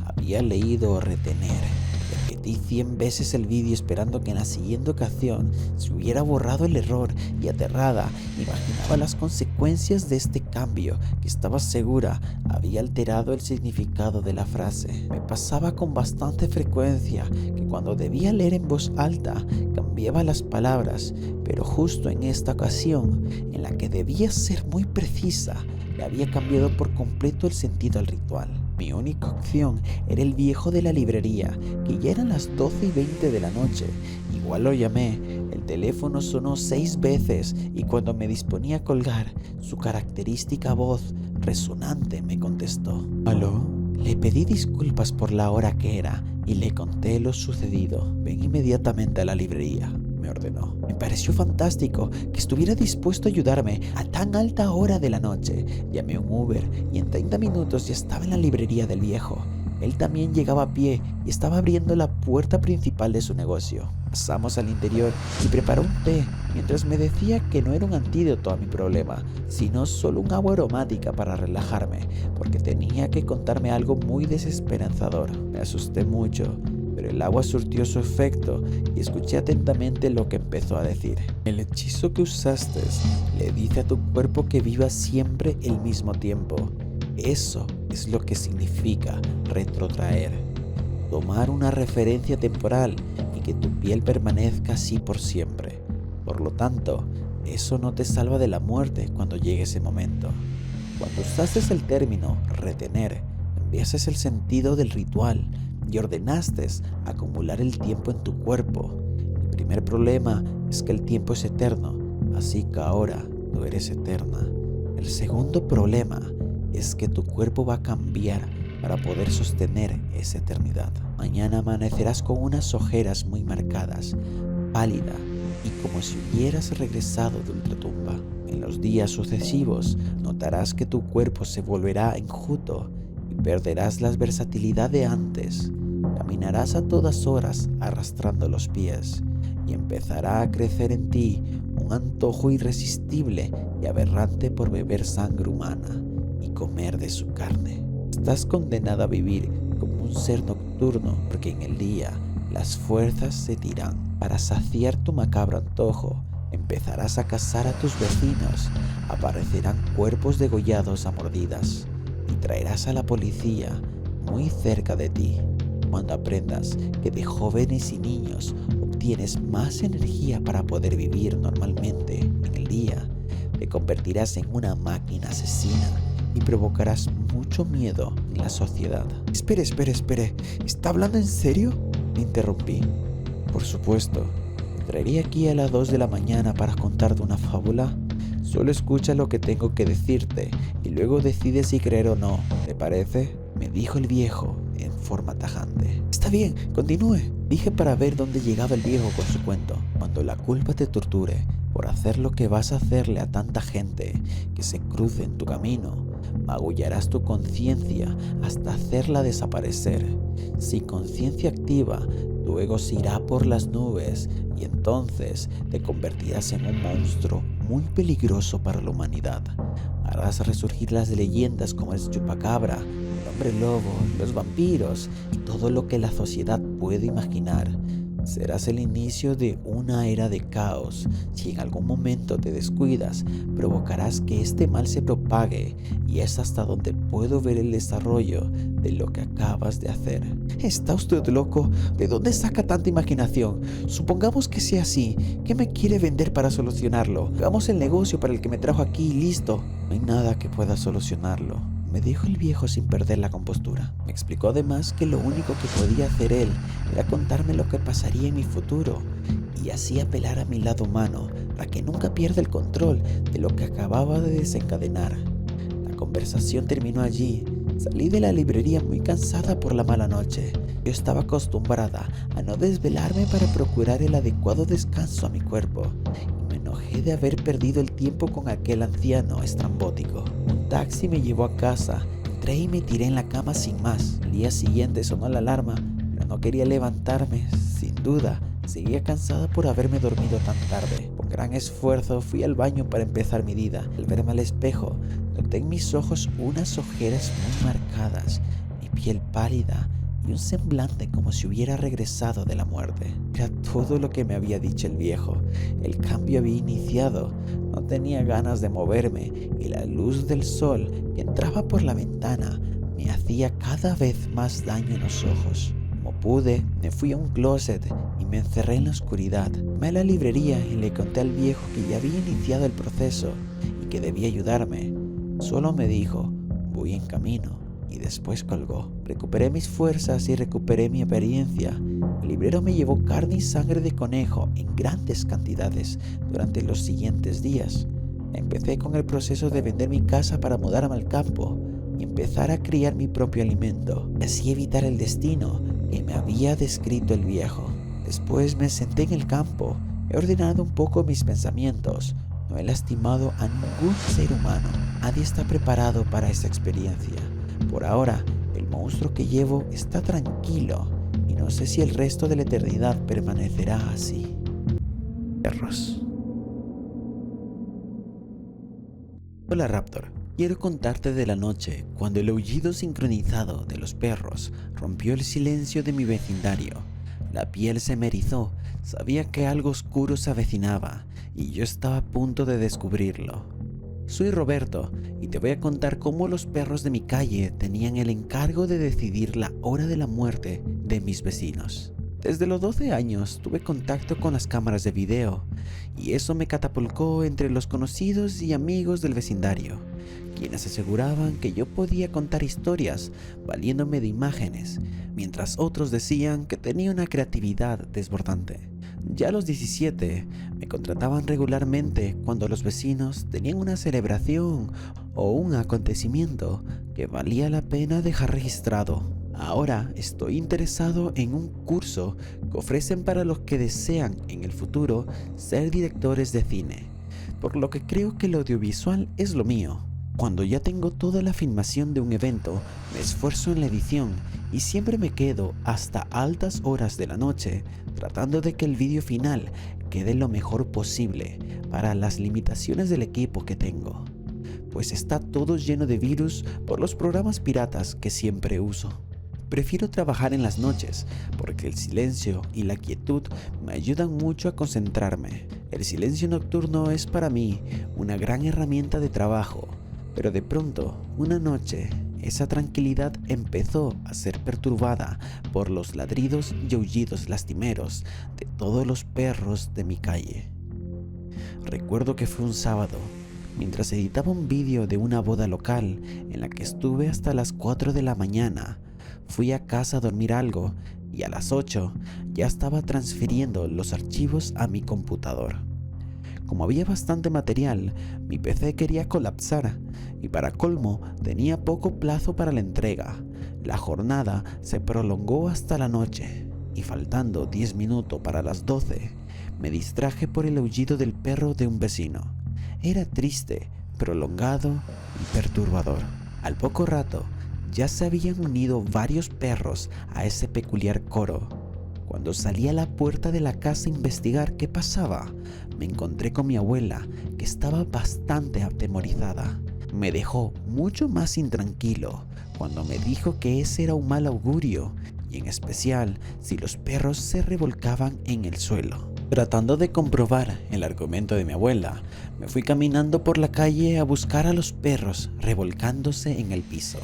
había leído retener, ya que Repetí 100 veces el vídeo esperando que en la siguiente ocasión se hubiera borrado el error y aterrada imaginaba las consecuencias de este cambio que estaba segura había alterado el significado de la frase. Me pasaba con bastante frecuencia que cuando debía leer en voz alta cambiaba las palabras, pero justo en esta ocasión en la que debía ser muy precisa, le había cambiado por completo el sentido al ritual. Mi única opción era el viejo de la librería, que ya eran las 12:20 de la noche. Igual lo llamé, el teléfono sonó 6 veces y cuando me disponía a colgar, su característica voz resonante me contestó. ¿Aló? Le pedí disculpas por la hora que era y le conté lo sucedido. Ven inmediatamente a la librería, me ordenó. Me pareció fantástico que estuviera dispuesto a ayudarme a tan alta hora de la noche. Llamé un Uber y en 30 minutos ya estaba en la librería del viejo. Él también llegaba a pie y estaba abriendo la puerta principal de su negocio. Pasamos al interior y preparó un té mientras me decía que no era un antídoto a mi problema, sino solo un agua aromática para relajarme, porque tenía que contarme algo muy desesperanzador. Me asusté mucho, pero el agua surtió su efecto y escuché atentamente lo que empezó a decir. El hechizo que usaste le dice a tu cuerpo que viva siempre el mismo tiempo. Eso es lo que significa retrotraer. Tomar una referencia temporal y que tu piel permanezca así por siempre. Por lo tanto, eso no te salva de la muerte cuando llegue ese momento. Cuando usaste el término retener, cambiaste el sentido del ritual y ordenaste acumular el tiempo en tu cuerpo. El primer problema es que el tiempo es eterno, así que ahora tú eres eterna. El segundo problema es que tu cuerpo va a cambiar para poder sostener esa eternidad. Mañana amanecerás con unas ojeras muy marcadas, pálida y como si hubieras regresado de ultratumba. En los días sucesivos notarás que tu cuerpo se volverá enjuto y perderás la versatilidad de antes. Caminarás a todas horas arrastrando los pies y empezará a crecer en ti un antojo irresistible y aberrante por beber sangre humana y comer de su carne. Estás condenado a vivir como un ser nocturno porque en el día las fuerzas se tiran. Para saciar tu macabro antojo, empezarás a cazar a tus vecinos, aparecerán cuerpos degollados a mordidas y traerás a la policía muy cerca de ti. Cuando aprendas que de jóvenes y niños obtienes más energía para poder vivir normalmente en el día, te convertirás en una máquina asesina y provocarás mucho miedo en la sociedad. Espere, ¿está hablando en serio? Me interrumpí. Por supuesto, ¿entraría aquí a las 2 de la mañana para contarte una fábula? Solo escucha lo que tengo que decirte y luego decide si creer o no, ¿te parece? Me dijo el viejo en forma tajante. Está bien, continúe, dije para ver dónde llegaba el viejo con su cuento. Cuando la culpa te torture por hacer lo que vas a hacerle a tanta gente que se cruce en tu camino, magullarás tu conciencia hasta hacerla desaparecer. Sin conciencia activa, tu ego se irá por las nubes y entonces te convertirás en un monstruo muy peligroso para la humanidad. Harás resurgir las leyendas como el chupacabra, el hombre lobo, los vampiros y todo lo que la sociedad puede imaginar. Serás el inicio de una era de caos. Si en algún momento te descuidas, provocarás que este mal se propague y es hasta donde puedo ver el desarrollo de lo que acabas de hacer. ¿Está usted loco? ¿De dónde saca tanta imaginación? Supongamos que sea así. ¿Qué me quiere vender para solucionarlo? Hagamos el negocio para el que me trajo aquí y listo. No hay nada que pueda solucionarlo, me dijo el viejo sin perder la compostura. Me explicó además que lo único que podía hacer él era contarme lo que pasaría en mi futuro y así apelar a mi lado humano para que nunca pierda el control de lo que acababa de desencadenar. La conversación terminó allí. Salí de la librería muy cansada por la mala noche. Yo estaba acostumbrada a no desvelarme para procurar el adecuado descanso a mi cuerpo y me enojé de haber perdido el tiempo con aquel anciano estrambótico. Un taxi me llevó a casa, entré y me tiré en la cama sin más. El día siguiente sonó la alarma, pero no quería levantarme. Sin duda, seguía cansada por haberme dormido tan tarde. Con gran esfuerzo fui al baño para empezar mi día. Al verme al espejo, noté en mis ojos unas ojeras muy marcadas, mi piel pálida, y un semblante como si hubiera regresado de la muerte. Era todo lo que me había dicho el viejo. El cambio había iniciado. No tenía ganas de moverme y la luz del sol que entraba por la ventana me hacía cada vez más daño en los ojos. Como pude, me fui a un closet y me encerré en la oscuridad. Me a la librería y le conté al viejo que ya había iniciado el proceso y que debía ayudarme. Solo me dijo, voy en camino, y después colgó. Recuperé mis fuerzas y recuperé mi apariencia. El librero me llevó carne y sangre de conejo en grandes cantidades durante los siguientes días. Empecé con el proceso de vender mi casa para mudarme al campo y empezar a criar mi propio alimento, y así evitar el destino que me había descrito el viejo. Después me senté en el campo, he ordenado un poco mis pensamientos. No he lastimado a ningún ser humano. Nadie está preparado para esta experiencia. Por ahora, el monstruo que llevo está tranquilo y no sé si el resto de la eternidad permanecerá así. Perros. Hola Raptor, quiero contarte de la noche cuando el aullido sincronizado de los perros rompió el silencio de mi vecindario. La piel se me erizó, sabía que algo oscuro se avecinaba y yo estaba a punto de descubrirlo. Soy Roberto y te voy a contar cómo los perros de mi calle tenían el encargo de decidir la hora de la muerte de mis vecinos. Desde los 12 años tuve contacto con las cámaras de video y eso me catapultó entre los conocidos y amigos del vecindario, quienes aseguraban que yo podía contar historias valiéndome de imágenes, mientras otros decían que tenía una creatividad desbordante. Ya a los 17 me contrataban regularmente cuando los vecinos tenían una celebración o un acontecimiento que valía la pena dejar registrado. Ahora estoy interesado en un curso que ofrecen para los que desean en el futuro ser directores de cine, por lo que creo que el audiovisual es lo mío. Cuando ya tengo toda la filmación de un evento, me esfuerzo en la edición y siempre me quedo hasta altas horas de la noche tratando de que el vídeo final quede lo mejor posible para las limitaciones del equipo que tengo, pues está todo lleno de virus por los programas piratas que siempre uso. Prefiero trabajar en las noches porque el silencio y la quietud me ayudan mucho a concentrarme. El silencio nocturno es para mí una gran herramienta de trabajo, pero de pronto, una noche, esa tranquilidad empezó a ser perturbada por los ladridos y aullidos lastimeros de todos los perros de mi calle. Recuerdo que fue un sábado, mientras editaba un vídeo de una boda local en la que estuve hasta las 4 de la mañana. Fui a casa a dormir algo y a las 8 ya estaba transfiriendo los archivos a mi computador. Como había bastante material, mi PC quería colapsar y para colmo tenía poco plazo para la entrega. La jornada se prolongó hasta la noche y faltando 10 minutos para las 12, me distraje por el aullido del perro de un vecino. Era triste, prolongado y perturbador. Al poco rato, ya se habían unido varios perros a ese peculiar coro. Cuando salí a la puerta de la casa a investigar qué pasaba, me encontré con mi abuela, que estaba bastante atemorizada. Me dejó mucho más intranquilo cuando me dijo que ese era un mal augurio, y en especial si los perros se revolcaban en el suelo. Tratando de comprobar el argumento de mi abuela, me fui caminando por la calle a buscar a los perros revolcándose en el piso,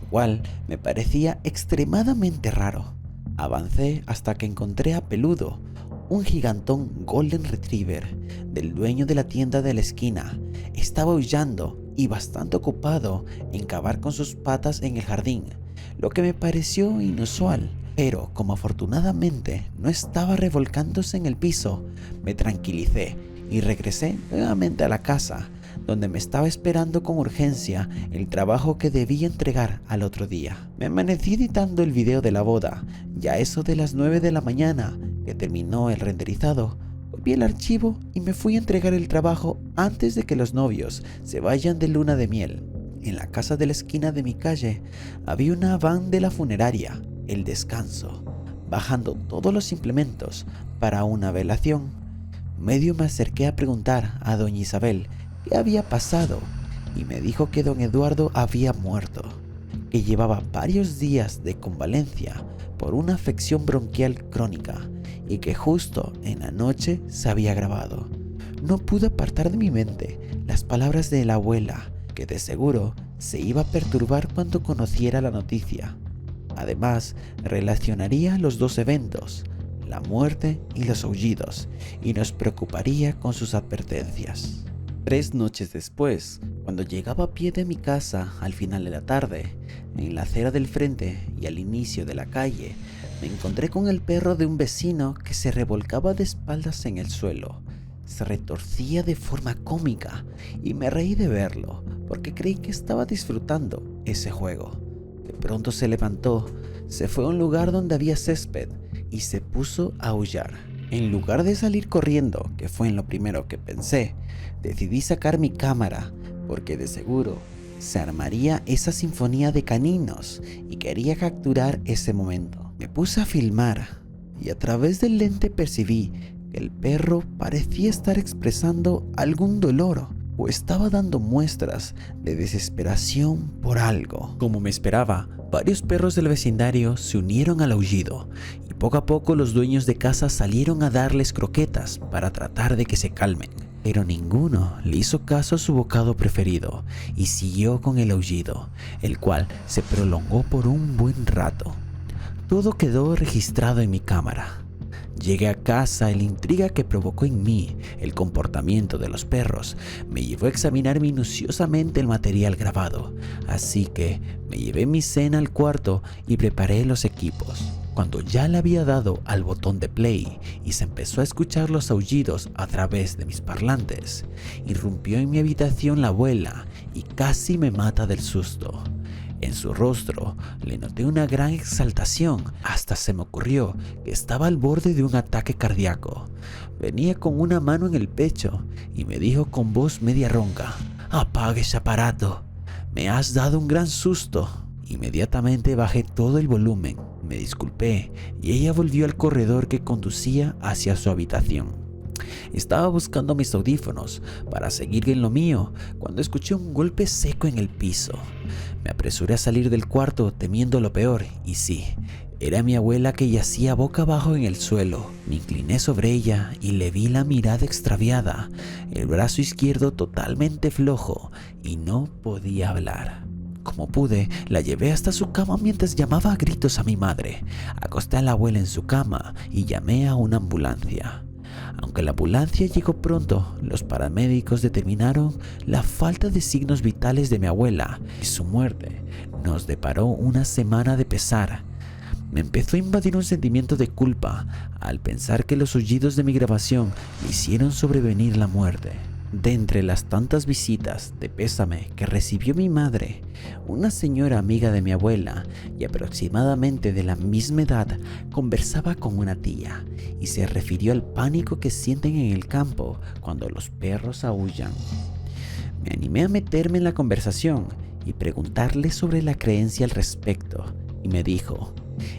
lo cual me parecía extremadamente raro. Avancé hasta que encontré a Peludo, un gigantón Golden Retriever del dueño de la tienda de la esquina. Estaba aullando y bastante ocupado en cavar con sus patas en el jardín, lo que me pareció inusual. Pero como afortunadamente no estaba revolcándose en el piso, me tranquilicé y regresé nuevamente a la casa, donde me estaba esperando con urgencia el trabajo que debía entregar al otro día. Me amanecí editando el video de la boda, ya eso de las 9 de la mañana, que terminó el renderizado. Volví el archivo y me fui a entregar el trabajo antes de que los novios se vayan de luna de miel. En la casa de la esquina de mi calle había una van de la funeraria, El Descanso, bajando todos los implementos para una velación. Medio me acerqué a preguntar a doña Isabel qué había pasado y me dijo que don Eduardo había muerto, que llevaba varios días de convalencia por una afección bronquial crónica y que justo en la noche se había agravado. No pude apartar de mi mente las palabras de la abuela, que de seguro se iba a perturbar cuando conociera la noticia. Además, relacionaría los dos eventos, la muerte y los aullidos, y nos preocuparía con sus advertencias. 3 noches después, cuando llegaba a pie de mi casa al final de la tarde, en la acera del frente y al inicio de la calle, me encontré con el perro de un vecino que se revolcaba de espaldas en el suelo. Se retorcía de forma cómica y me reí de verlo porque creí que estaba disfrutando ese juego. De pronto se levantó, se fue a un lugar donde había césped y se puso a aullar. En lugar de salir corriendo, que fue en lo primero que pensé, decidí sacar mi cámara porque de seguro se armaría esa sinfonía de caninos y quería capturar ese momento. Me puse a filmar y a través del lente percibí que el perro parecía estar expresando algún dolor o estaba dando muestras de desesperación por algo. Como me esperaba, varios perros del vecindario se unieron al aullido y poco a poco los dueños de casa salieron a darles croquetas para tratar de que se calmen. Pero ninguno le hizo caso a su bocado preferido y siguió con el aullido, el cual se prolongó por un buen rato. Todo quedó registrado en mi cámara. Llegué a casa y la intriga que provocó en mí el comportamiento de los perros me llevó a examinar minuciosamente el material grabado, así que me llevé mi cena al cuarto y preparé los equipos. Cuando ya le había dado al botón de play y se empezó a escuchar los aullidos a través de mis parlantes, irrumpió en mi habitación la abuela y casi me mata del susto. En su rostro le noté una gran exaltación, hasta se me ocurrió que estaba al borde de un ataque cardíaco. Venía con una mano en el pecho y me dijo con voz media ronca: «Apague ese aparato, me has dado un gran susto». Inmediatamente bajé todo el volumen, me disculpé y ella volvió al corredor que conducía hacia su habitación. Estaba buscando mis audífonos para seguir en lo mío cuando escuché un golpe seco en el piso. Me apresuré a salir del cuarto temiendo lo peor y sí, era mi abuela que yacía boca abajo en el suelo. Me incliné sobre ella y le vi la mirada extraviada, el brazo izquierdo totalmente flojo y no podía hablar. Como pude, la llevé hasta su cama mientras llamaba a gritos a mi madre. Acosté a la abuela en su cama y llamé a una ambulancia. Aunque la ambulancia llegó pronto, los paramédicos determinaron la falta de signos vitales de mi abuela y su muerte nos deparó una semana de pesar. Me empezó a invadir un sentimiento de culpa al pensar que los aullidos de mi grabación me hicieron sobrevenir la muerte. De entre las tantas visitas de pésame que recibió mi madre, una señora amiga de mi abuela y aproximadamente de la misma edad conversaba con una tía y se refirió al pánico que sienten en el campo cuando los perros aúllan. Me animé a meterme en la conversación y preguntarle sobre la creencia al respecto y me dijo: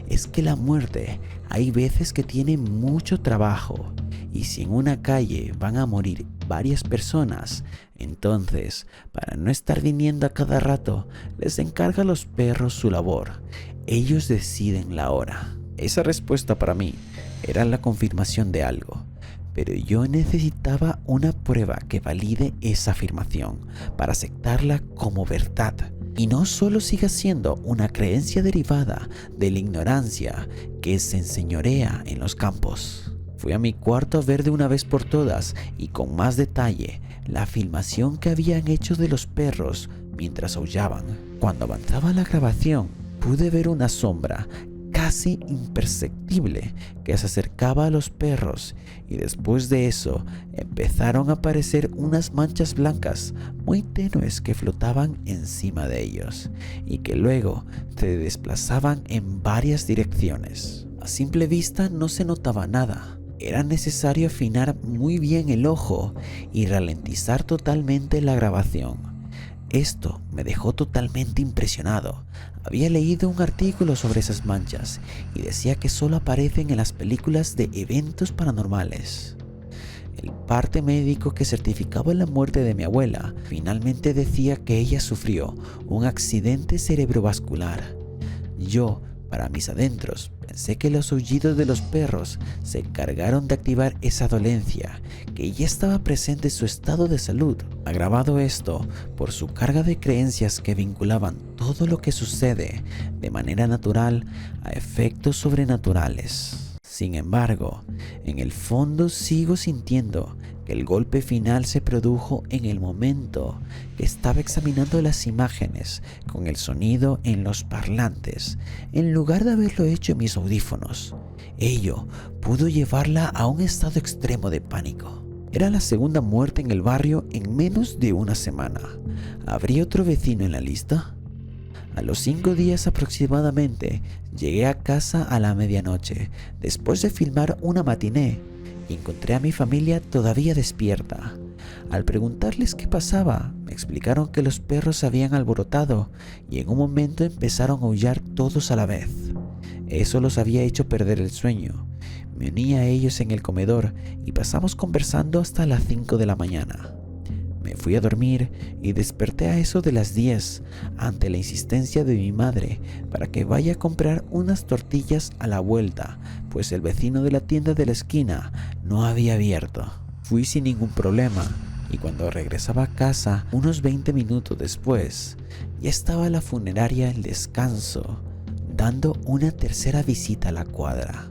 «Es que la muerte hay veces que tiene mucho trabajo y si en una calle van a morir varias personas, entonces, para no estar viniendo a cada rato, les encarga a los perros su labor. Ellos deciden la hora». Esa respuesta para mí era la confirmación de algo, pero yo necesitaba una prueba que valide esa afirmación para aceptarla como verdad. Y no solo siga siendo una creencia derivada de la ignorancia que se enseñorea en los campos. Fui a mi cuarto a ver de una vez por todas y con más detalle la filmación que habían hecho de los perros mientras aullaban. Cuando avanzaba la grabación, pude ver una sombra casi imperceptible que se acercaba a los perros y después de eso empezaron a aparecer unas manchas blancas muy tenues que flotaban encima de ellos y que luego se desplazaban en varias direcciones. A simple vista no se notaba nada. Era necesario afinar muy bien el ojo y ralentizar totalmente la grabación. Esto me dejó totalmente impresionado. Había leído un artículo sobre esas manchas y decía que solo aparecen en las películas de eventos paranormales. El parte médico que certificaba la muerte de mi abuela finalmente decía que ella sufrió un accidente cerebrovascular. Yo, para mis adentros, pensé que los aullidos de los perros se encargaron de activar esa dolencia que ya estaba presente en su estado de salud, agravado esto por su carga de creencias que vinculaban todo lo que sucede de manera natural a efectos sobrenaturales. Sin embargo, en el fondo sigo sintiendo que el golpe final se produjo en el momento que estaba examinando las imágenes con el sonido en los parlantes, en lugar de haberlo hecho en mis audífonos. Ello pudo llevarla a un estado extremo de pánico. Era la segunda muerte en el barrio en menos de una semana. ¿Habría otro vecino en la lista? A los 5 días aproximadamente, llegué a casa a la medianoche, después de filmar una matiné, y encontré a mi familia todavía despierta. Al preguntarles qué pasaba, me explicaron que los perros se habían alborotado y en un momento empezaron a aullar todos a la vez. Eso los había hecho perder el sueño. Me uní a ellos en el comedor y pasamos conversando hasta las 5 de la mañana. Me fui a dormir y desperté a eso de las 10 ante la insistencia de mi madre para que vaya a comprar unas tortillas a la vuelta, pues el vecino de la tienda de la esquina no había abierto. Fui sin ningún problema y cuando regresaba a casa, unos 20 minutos después, ya estaba la funeraria El Descanso, dando una tercera visita a la cuadra.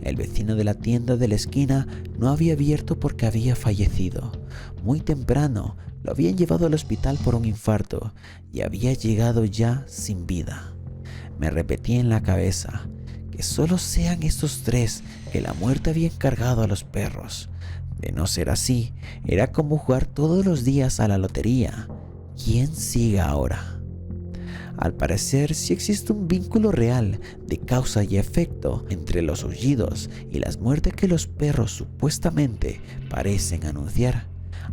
El vecino de la tienda de la esquina no había abierto porque había fallecido. Muy temprano lo habían llevado al hospital por un infarto y había llegado ya sin vida. Me repetí en la cabeza que solo sean estos 3 que la muerte había encargado a los perros. De no ser así, era como jugar todos los días a la lotería. ¿Quién sigue ahora? Al parecer, sí existe un vínculo real de causa y efecto entre los aullidos y las muertes que los perros supuestamente parecen anunciar.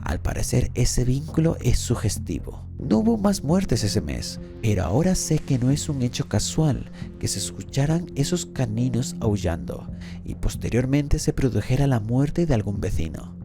Al parecer, ese vínculo es sugestivo. No hubo más muertes ese mes, pero ahora sé que no es un hecho casual que se escucharan esos caninos aullando y posteriormente se produjera la muerte de algún vecino.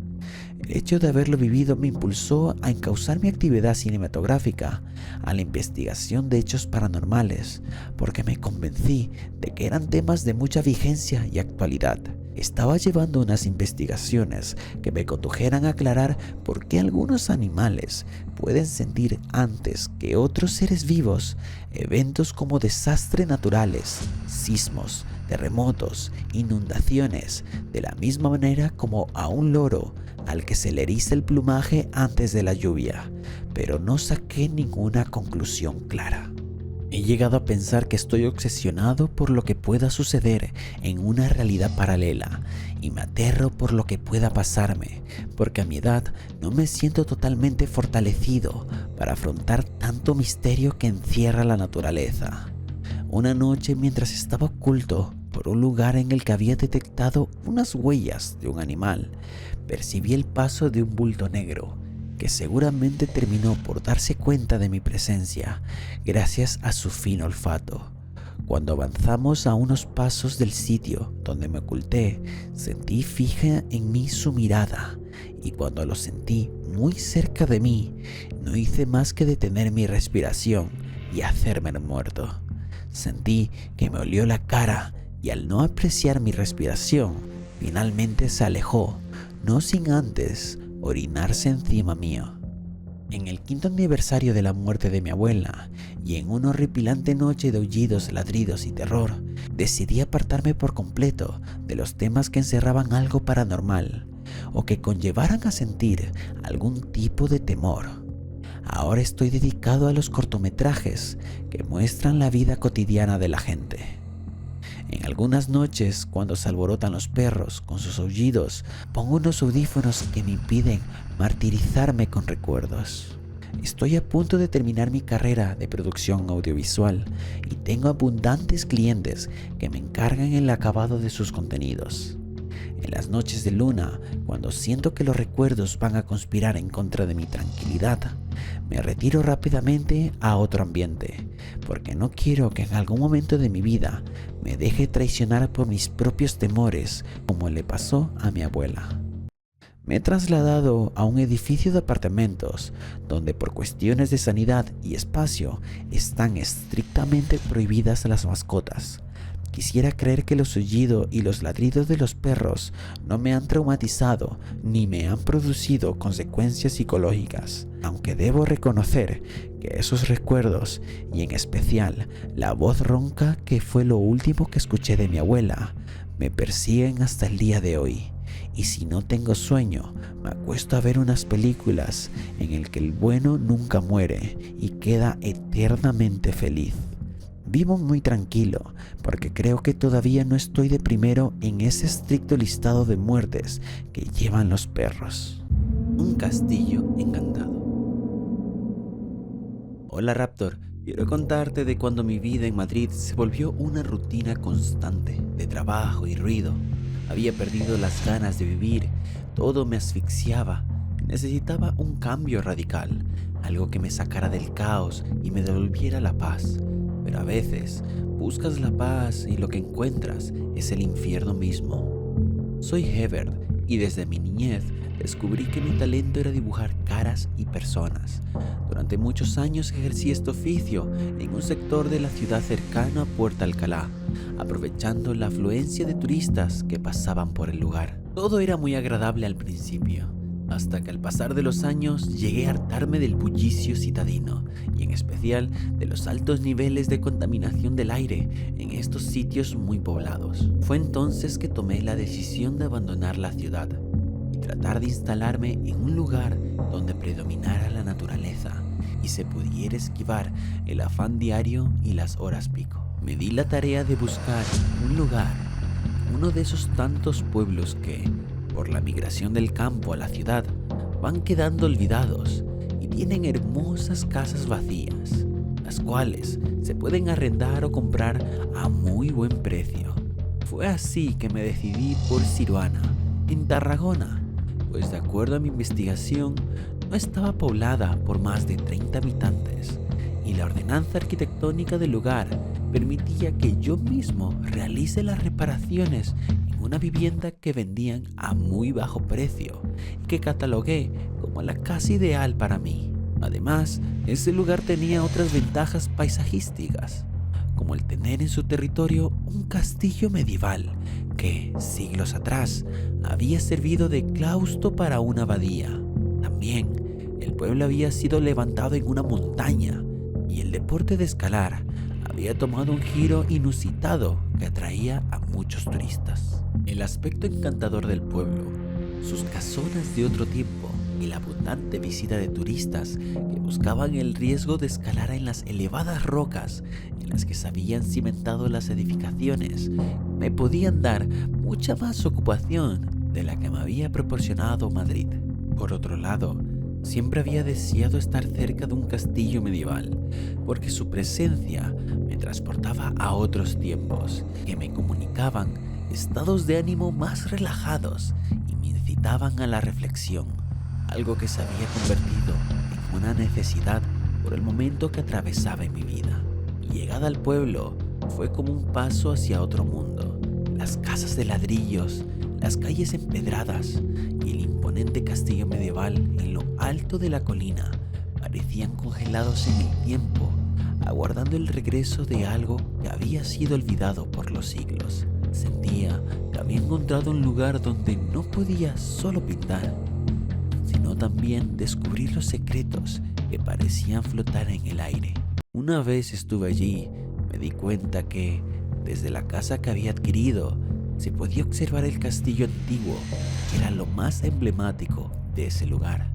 El hecho de haberlo vivido me impulsó a encauzar mi actividad cinematográfica a la investigación de hechos paranormales, porque me convencí de que eran temas de mucha vigencia y actualidad. Estaba llevando unas investigaciones que me condujeran a aclarar por qué algunos animales pueden sentir antes que otros seres vivos eventos como desastres naturales, sismos, terremotos, inundaciones, de la misma manera como a un loro al que se le eriza el plumaje antes de la lluvia, pero no saqué ninguna conclusión clara. He llegado a pensar que estoy obsesionado por lo que pueda suceder en una realidad paralela y me aterro por lo que pueda pasarme, porque a mi edad no me siento totalmente fortalecido para afrontar tanto misterio que encierra la naturaleza. Una noche, mientras estaba oculto por un lugar en el que había detectado unas huellas de un animal, percibí el paso de un bulto negro que seguramente terminó por darse cuenta de mi presencia gracias a su fino olfato. Cuando avanzamos a unos pasos del sitio donde me oculté, sentí fija en mí su mirada, y cuando lo sentí muy cerca de mí, no hice más que detener mi respiración y hacerme el muerto. Sentí que me olió la cara y al no apreciar mi respiración, finalmente se alejó, no sin antes orinarse encima mío. En el 5º aniversario de la muerte de mi abuela y en una horripilante noche de aullidos, ladridos y terror, decidí apartarme por completo de los temas que encerraban algo paranormal o que conllevaran a sentir algún tipo de temor. Ahora estoy dedicado a los cortometrajes que muestran la vida cotidiana de la gente. En algunas noches, cuando se alborotan los perros con sus aullidos, pongo unos audífonos que me impiden martirizarme con recuerdos. Estoy a punto de terminar mi carrera de producción audiovisual y tengo abundantes clientes que me encargan el acabado de sus contenidos. En las noches de luna, cuando siento que los recuerdos van a conspirar en contra de mi tranquilidad, me retiro rápidamente a otro ambiente, porque no quiero que en algún momento de mi vida me deje traicionar por mis propios temores, como le pasó a mi abuela. Me he trasladado a un edificio de apartamentos donde por cuestiones de sanidad y espacio están estrictamente prohibidas las mascotas. Quisiera creer que los aullidos y los ladridos de los perros no me han traumatizado ni me han producido consecuencias psicológicas, aunque debo reconocer que esos recuerdos, y en especial la voz ronca que fue lo último que escuché de mi abuela, me persiguen hasta el día de hoy. Y si no tengo sueño, me acuesto a ver unas películas en el que el bueno nunca muere y queda eternamente feliz. Vivo muy tranquilo porque creo que todavía no estoy de primero en ese estricto listado de muertes que llevan los perros. Un castillo encantado. Hola Raptor, quiero contarte de cuando mi vida en Madrid se volvió una rutina constante de trabajo y ruido. Había perdido las ganas de vivir, todo me asfixiaba. Necesitaba un cambio radical, algo que me sacara del caos y me devolviera la paz. Pero a veces buscas la paz y lo que encuentras es el infierno mismo. Soy Hebert y desde mi niñez descubrí que mi talento era dibujar caras y personas. Durante muchos años ejercí este oficio en un sector de la ciudad cercano a Puerto Alcalá, aprovechando la afluencia de turistas que pasaban por el lugar. Todo era muy agradable al principio, hasta que al pasar de los años llegué a hartarme del bullicio citadino y en especial de los altos niveles de contaminación del aire en estos sitios muy poblados. Fue entonces que tomé la decisión de abandonar la ciudad y tratar de instalarme en un lugar donde predominara la naturaleza y se pudiera esquivar el afán diario y las horas pico. Me di la tarea de buscar un lugar, uno de esos tantos pueblos que, por la migración del campo a la ciudad, van quedando olvidados y tienen hermosas casas vacías, las cuales se pueden arrendar o comprar a muy buen precio. Fue así que me decidí por Siruana, en Tarragona, pues de acuerdo a mi investigación no estaba poblada por más de 30 habitantes y la ordenanza arquitectónica del lugar permitía que yo mismo realice las reparaciones en una vivienda que vendían a muy bajo precio y que catalogué como la casa ideal para mí. Además, ese lugar tenía otras ventajas paisajísticas, como el tener en su territorio un castillo medieval que, siglos atrás, había servido de claustro para una abadía. También, el pueblo había sido levantado en una montaña y el deporte de escalar había tomado un giro inusitado que atraía a muchos turistas. El aspecto encantador del pueblo, sus casonas de otro tiempo y la abundante visita de turistas que buscaban el riesgo de escalar en las elevadas rocas en las que se habían cimentado las edificaciones me podían dar mucha más ocupación de la que me había proporcionado Madrid. Por otro lado, siempre había deseado estar cerca de un castillo medieval, porque su presencia me transportaba a otros tiempos que me comunicaban estados de ánimo más relajados y me incitaban a la reflexión, algo que se había convertido en una necesidad por el momento que atravesaba en mi vida. Mi llegada al pueblo fue como un paso hacia otro mundo. Las casas de ladrillos, las calles empedradas y el imponente castillo medieval en lo alto de la colina parecían congelados en el tiempo, aguardando el regreso de algo que había sido olvidado por los siglos. Sentía que había encontrado un lugar donde no podía solo pintar, sino también descubrir los secretos que parecían flotar en el aire. Una vez estuve allí, me di cuenta que, desde la casa que había adquirido, se podía observar el castillo antiguo, que era lo más emblemático de ese lugar.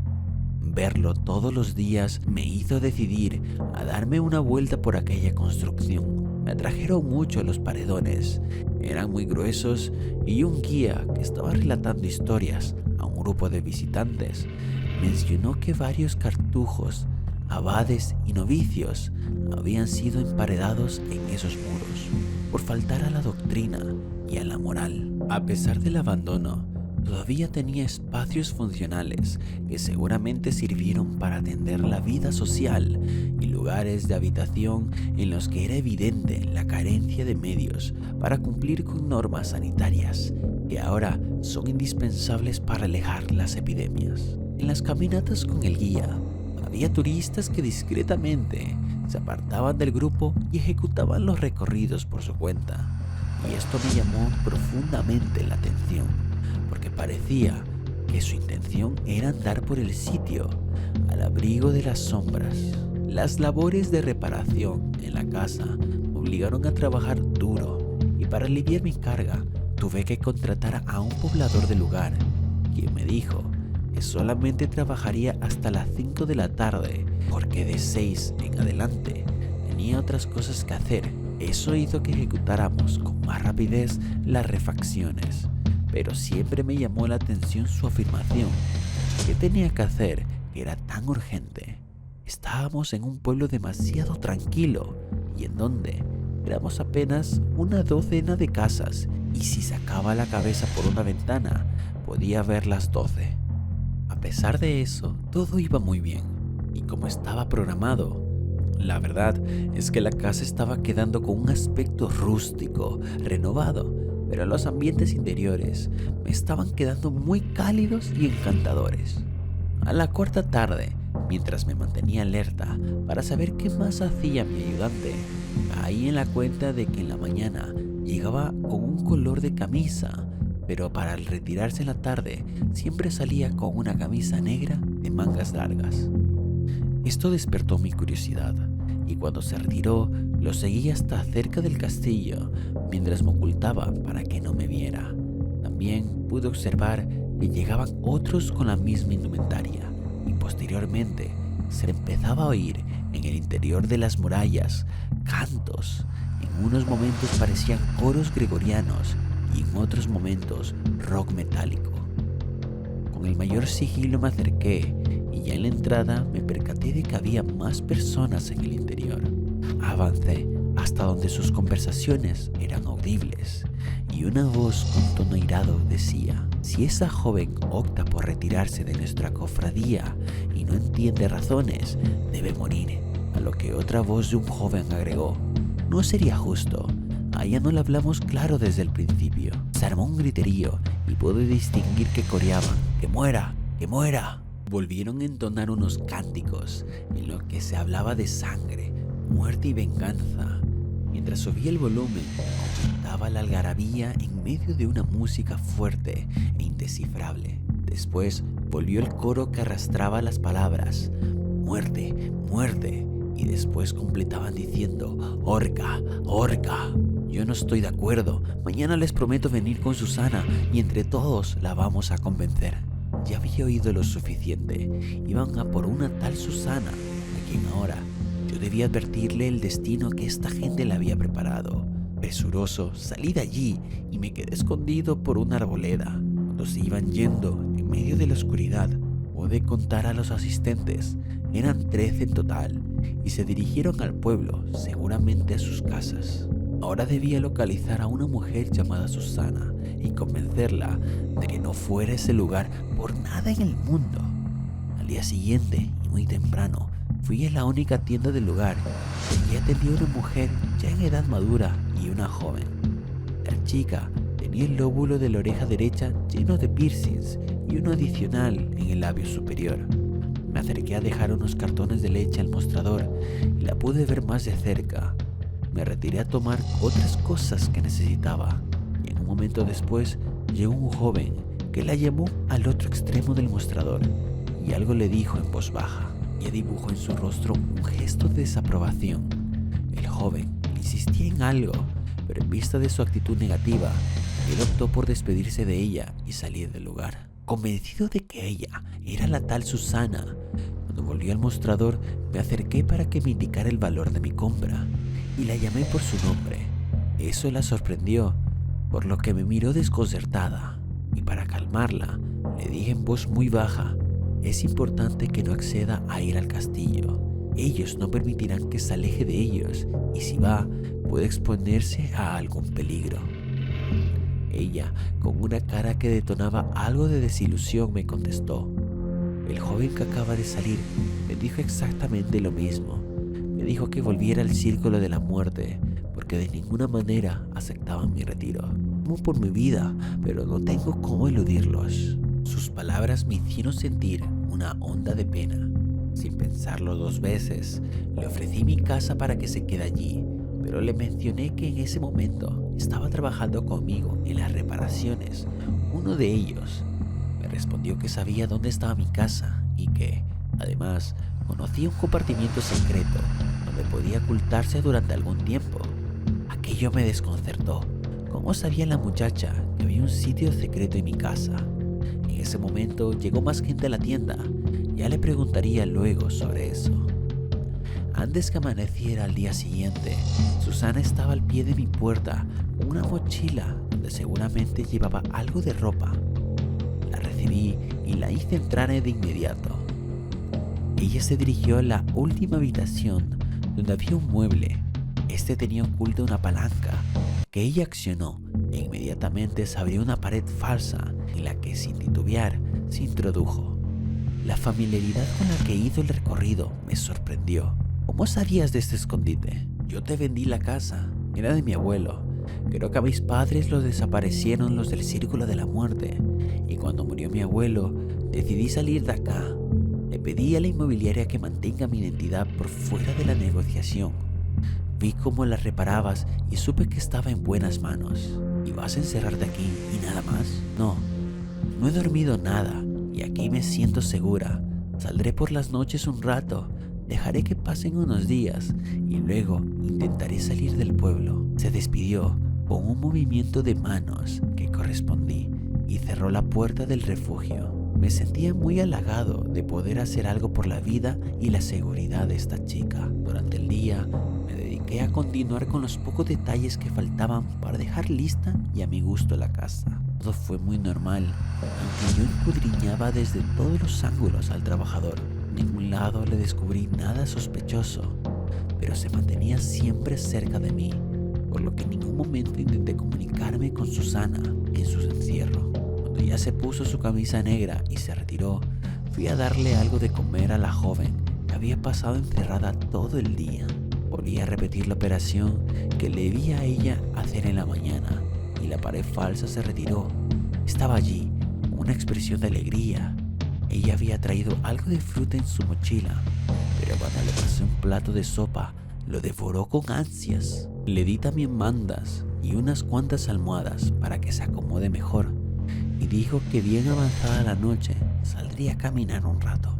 Verlo todos los días me hizo decidir a darme una vuelta por aquella construcción. Me atrajeron mucho los paredones, eran muy gruesos y un guía que estaba relatando historias a un grupo de visitantes mencionó que varios cartujos, abades y novicios habían sido emparedados en esos muros por faltar a la doctrina y a la moral. A pesar del abandono, todavía tenía espacios funcionales que seguramente sirvieron para atender la vida social y lugares de habitación en los que era evidente la carencia de medios para cumplir con normas sanitarias. que ahora son indispensables para alejar las epidemias. En las caminatas con el guía, había turistas que discretamente se apartaban del grupo y ejecutaban los recorridos por su cuenta. Y esto me llamó profundamente la atención, porque parecía que su intención era andar por el sitio, al abrigo de las sombras. Las labores de reparación en la casa me obligaron a trabajar duro, y para aliviar mi carga tuve que contratar a un poblador del lugar, quien me dijo que solamente trabajaría hasta las 5 de la tarde, porque de 6 en adelante tenía otras cosas que hacer. Eso hizo que ejecutáramos con más rapidez las refacciones, pero siempre me llamó la atención su afirmación. ¿Qué tenía que hacer que era tan urgente? Estábamos en un pueblo demasiado tranquilo y en donde éramos apenas una docena de casas, y si sacaba la cabeza por una ventana podía ver las 12. A pesar de eso, todo iba muy bien, y como estaba programado, la verdad es que la casa estaba quedando con un aspecto rústico, renovado, pero los ambientes interiores me estaban quedando muy cálidos y encantadores. A la cuarta tarde, mientras me mantenía alerta para saber qué más hacía mi ayudante, caí en la cuenta de que en la mañana llegaba con un color de camisa, pero para al retirarse en la tarde siempre salía con una camisa negra de mangas largas. Esto despertó mi curiosidad, y cuando se retiró lo seguí hasta cerca del castillo mientras me ocultaba para que no me viera. También pude observar que llegaban otros con la misma indumentaria, y posteriormente se empezaba a oír en el interior de las murallas cantos. En unos momentos parecían coros gregorianos y en otros momentos rock metálico. Con el mayor sigilo me acerqué, y ya en la entrada me percaté de que había más personas en el interior. Avancé hasta donde sus conversaciones eran audibles, y una voz con tono airado decía: si esa joven opta por retirarse de nuestra cofradía y no entiende razones, debe morir. A lo que otra voz de un joven agregó: no sería justo, a ella no le hablamos claro desde el principio. Se armó un griterío y pude distinguir que coreaban: ¡que muera! ¡Que muera! Volvieron a entonar unos cánticos en los que se hablaba de sangre, muerte y venganza. Mientras subía el volumen, aumentaba la algarabía en medio de una música fuerte e indescifrable. Después volvió el coro que arrastraba las palabras: muerte, muerte, y después completaban diciendo: horca, horca. Yo no estoy de acuerdo. Mañana les prometo venir con Susana y entre todos la vamos a convencer. Ya había oído lo suficiente. Iban a por una tal Susana, a quien ahora yo debía advertirle el destino que esta gente le había preparado. Presuroso, salí de allí y me quedé escondido por una arboleda. Cuando se iban yendo, en medio de la oscuridad, pude contar a los asistentes. Eran 13 en total, y se dirigieron al pueblo, seguramente a sus casas. Ahora debía localizar a una mujer llamada Susana y convencerla de que no fuera a ese lugar por nada en el mundo. Al día siguiente, y muy temprano, fui a la única tienda del lugar. Allí atendía una mujer ya en edad madura y una joven. La chica tenía el lóbulo de la oreja derecha lleno de piercings y uno adicional en el labio superior. Me acerqué a dejar unos cartones de leche al mostrador y la pude ver más de cerca. Me retiré a tomar otras cosas que necesitaba, y en un momento después llegó un joven que la llamó al otro extremo del mostrador y algo le dijo en voz baja. Ella dibujó en su rostro un gesto de desaprobación. El joven insistía en algo, pero en vista de su actitud negativa, él optó por despedirse de ella y salir del lugar. Convencido de que ella era la tal Susana, cuando volví al mostrador me acerqué para que me indicara el valor de mi compra y la llamé por su nombre. Eso la sorprendió, por lo que me miró desconcertada, y para calmarla le dije en voz muy baja: es importante que no acceda a ir al castillo. Ellos no permitirán que se aleje de ellos, y si va, puede exponerse a algún peligro. Ella, con una cara que detonaba algo de desilusión, me contestó: el joven que acaba de salir me dijo exactamente lo mismo. Me dijo que volviera al círculo de la muerte porque de ninguna manera aceptaban mi retiro. temo por mi vida, pero no tengo cómo eludirlos. Sus palabras me hicieron sentir una onda de pena. Sin pensarlo dos veces, le ofrecí mi casa para que se quede allí, pero le mencioné que en ese momento estaba trabajando conmigo en las reparaciones. Uno de ellos me respondió que sabía dónde estaba mi casa y que, además, conocía un compartimiento secreto donde podía ocultarse durante algún tiempo. Aquello me desconcertó. ¿Cómo sabía la muchacha que había un sitio secreto en mi casa? En ese momento llegó más gente a la tienda. Ya le preguntaría luego sobre eso. Antes que amaneciera al día siguiente, Susana estaba al pie de mi puerta con una mochila donde seguramente llevaba algo de ropa. La recibí y la hice entrar de inmediato. Ella se dirigió a la última habitación donde había un mueble. Este tenía oculta una palanca que ella accionó e inmediatamente se abrió una pared falsa en la que, sin titubear, se introdujo. La familiaridad con la que hizo el recorrido me sorprendió. ¿Cómo sabías de este escondite? Yo te vendí la casa. Era de mi abuelo. Creo que a mis padres los desaparecieron los del Círculo de la Muerte. Y cuando murió mi abuelo, decidí salir de acá. Le pedí a la inmobiliaria que mantenga mi identidad por fuera de la negociación. Vi cómo la reparabas y supe que estaba en buenas manos. ¿Y vas a encerrarte aquí y nada más? No he dormido nada. Y aquí me siento segura. Saldré por las noches un rato, dejaré que pasen unos días y luego intentaré salir del pueblo. Se despidió con un movimiento de manos que correspondí y cerró la puerta del refugio. Me sentía muy halagado de poder hacer algo por la vida y la seguridad de esta chica. Durante el día me dediqué a continuar con los pocos detalles que faltaban para dejar lista y a mi gusto la casa. Todo fue muy normal, aunque yo escudriñaba desde todos los ángulos al trabajador. En ningún lado le descubrí nada sospechoso, pero se mantenía siempre cerca de mí, por lo que en ningún momento intenté comunicarme con Susana en su encierro. Cuando ya se puso su camisa negra y se retiró, fui a darle algo de comer a la joven que había pasado encerrada todo el día. Volví a repetir la operación que le vi a ella hacer en la mañana. Y la pared falsa se retiró. Estaba allí, con una expresión de alegría. Ella había traído algo de fruta en su mochila, pero cuando le pasé un plato de sopa, lo devoró con ansias. Le di también mandas y unas cuantas almohadas para que se acomode mejor, y dijo que bien avanzada la noche saldría a caminar un rato.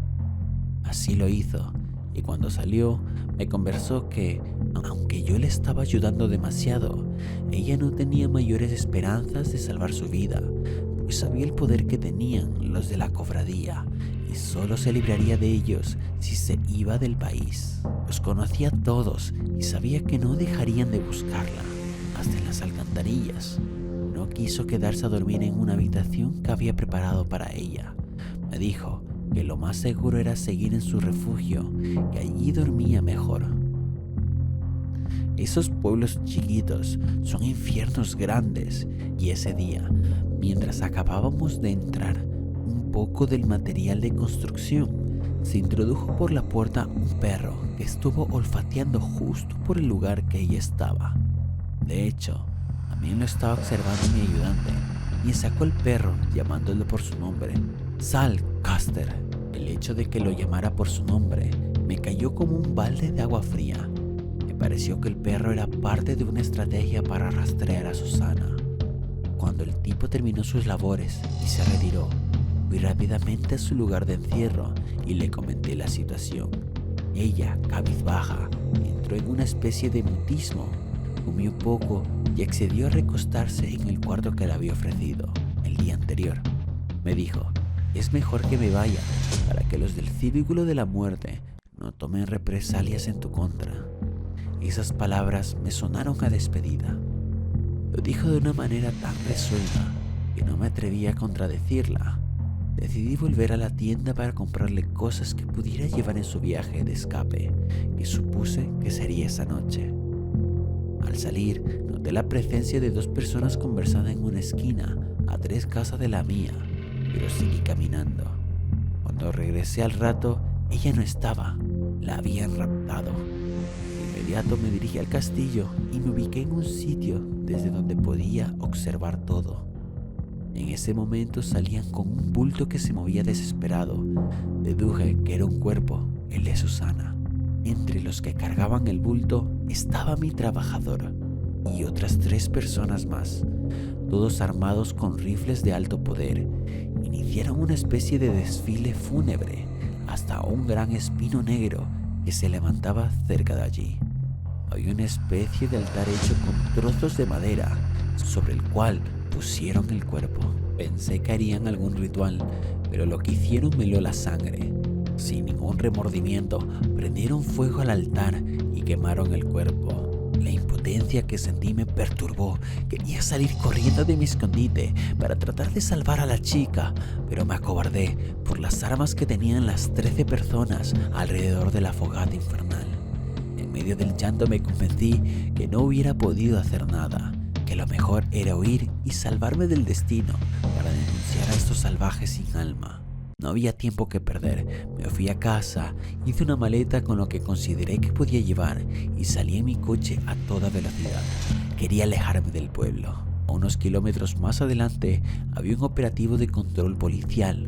Así lo hizo, y cuando salió me conversó que, aunque yo le estaba ayudando demasiado, ella no tenía mayores esperanzas de salvar su vida, pues sabía el poder que tenían los de la cofradía y solo se libraría de ellos si se iba del país. Los conocía a todos y sabía que no dejarían de buscarla, hasta en las alcantarillas. No quiso quedarse a dormir en una habitación que había preparado para ella. Me dijo que lo más seguro era seguir en su refugio, que allí dormía mejor. Esos pueblos chiquitos son infiernos grandes, y ese día, mientras acabábamos de entrar un poco del material de construcción, se introdujo por la puerta un perro que estuvo olfateando justo por el lugar que ella estaba. De hecho, también lo estaba observando mi ayudante, y sacó el perro llamándolo por su nombre. Sal, Custer. El hecho de que lo llamara por su nombre me cayó como un balde de agua fría. Me pareció que el perro era parte de una estrategia para rastrear a Susana. Cuando el tipo terminó sus labores y se retiró, fui rápidamente a su lugar de encierro y le comenté la situación. Ella, cabizbaja, entró en una especie de mutismo, comió poco y accedió a recostarse en el cuarto que le había ofrecido el día anterior. Me dijo: es mejor que me vaya para que los del Círculo de la Muerte no tomen represalias en tu contra. Esas palabras me sonaron a despedida. Lo dijo de una manera tan resuelta que no me atreví a contradecirla. Decidí volver a la tienda para comprarle cosas que pudiera llevar en su viaje de escape, que supuse que sería esa noche. Al salir, noté la presencia de dos personas conversando en una esquina, a 3 casas de la mía, pero seguí caminando. Cuando regresé al rato, ella no estaba, la habían raptado. Y me inmediato me dirigí al castillo y me ubiqué en un sitio desde donde podía observar todo. En ese momento salían con un bulto que se movía desesperado. Deduje que era un cuerpo, el de Susana. Entre los que cargaban el bulto estaba mi trabajador y otras 3 personas más, todos armados con rifles de alto poder. Iniciaron una especie de desfile fúnebre hasta un gran espino negro que se levantaba cerca de allí. Había una especie de altar hecho con trozos de madera sobre el cual pusieron el cuerpo. Pensé que harían algún ritual, pero lo que hicieron me heló la sangre. Sin ningún remordimiento, prendieron fuego al altar y quemaron el cuerpo. La impotencia que sentí me perturbó. Quería salir corriendo de mi escondite para tratar de salvar a la chica, pero me acobardé por las armas que tenían las 13 personas alrededor de la fogata infernal. En medio del llanto me convencí que no hubiera podido hacer nada, que lo mejor era huir y salvarme del destino para denunciar a estos salvajes sin alma. No había tiempo que perder. Me fui a casa, hice una maleta con lo que consideré que podía llevar y salí en mi coche a toda velocidad. Quería alejarme del pueblo. A unos kilómetros más adelante había un operativo de control policial.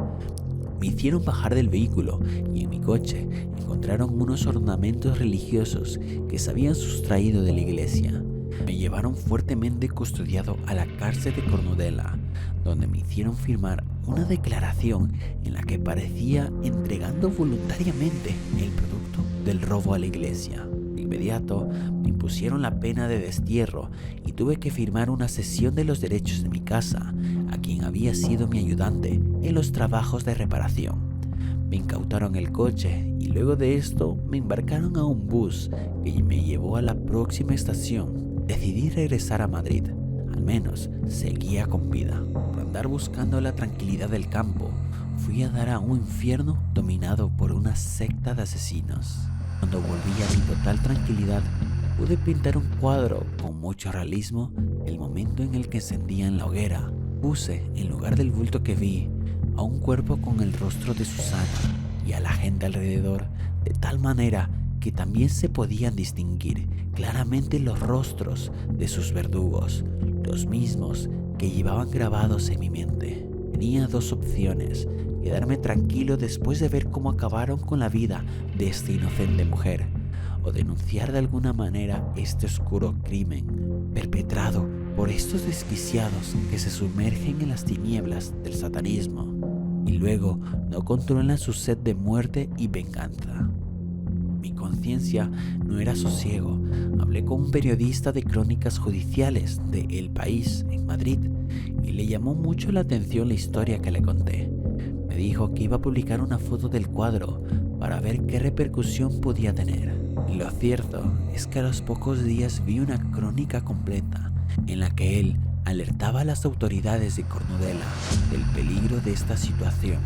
Me hicieron bajar del vehículo y en mi coche encontraron unos ornamentos religiosos que se habían sustraído de la iglesia. Me llevaron fuertemente custodiado a la cárcel de Cornudella, donde me hicieron firmar una declaración en la que parecía entregando voluntariamente el producto del robo a la iglesia. De inmediato me impusieron la pena de destierro y tuve que firmar una cesión de los derechos de mi casa a quien había sido mi ayudante en los trabajos de reparación. Me incautaron el coche y luego de esto me embarcaron a un bus que me llevó a la próxima estación. Decidí regresar a Madrid. Al menos seguía con vida. Por andar buscando la tranquilidad del campo, fui a dar a un infierno dominado por una secta de asesinos. Cuando volví a mi total tranquilidad, pude pintar un cuadro con mucho realismo el momento en el que encendían la hoguera. Puse, en lugar del bulto que vi, a un cuerpo con el rostro de Susana y a la gente alrededor, de tal manera que también se podían distinguir claramente los rostros de sus verdugos, los mismos que llevaban grabados en mi mente. Tenía 2 opciones: quedarme tranquilo después de ver cómo acabaron con la vida de esta inocente mujer, o denunciar de alguna manera este oscuro crimen perpetrado por estos desquiciados que se sumergen en las tinieblas del satanismo y luego no controlan su sed de muerte y venganza. Mi conciencia no era sosiego. Hablé con un periodista de crónicas judiciales de El País en Madrid y le llamó mucho la atención la historia que le conté. Me dijo que iba a publicar una foto del cuadro para ver qué repercusión podía tener. Lo cierto es que a los pocos días vi una crónica completa en la que él alertaba a las autoridades de Cornudella del peligro de esta situación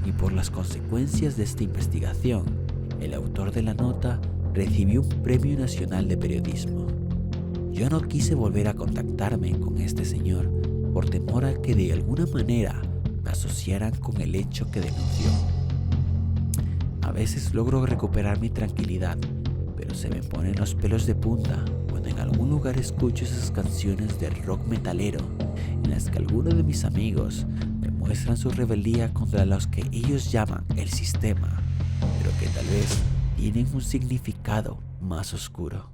y por las consecuencias de esta investigación. El autor de la nota recibió un premio nacional de periodismo. Yo no quise volver a contactarme con este señor por temor a que de alguna manera me asociaran con el hecho que denunció. A veces logro recuperar mi tranquilidad, pero se me ponen los pelos de punta cuando en algún lugar escucho esas canciones de rock metalero en las que algunos de mis amigos demuestran su rebeldía contra los que ellos llaman el sistema, pero que tal vez tienen un significado más oscuro.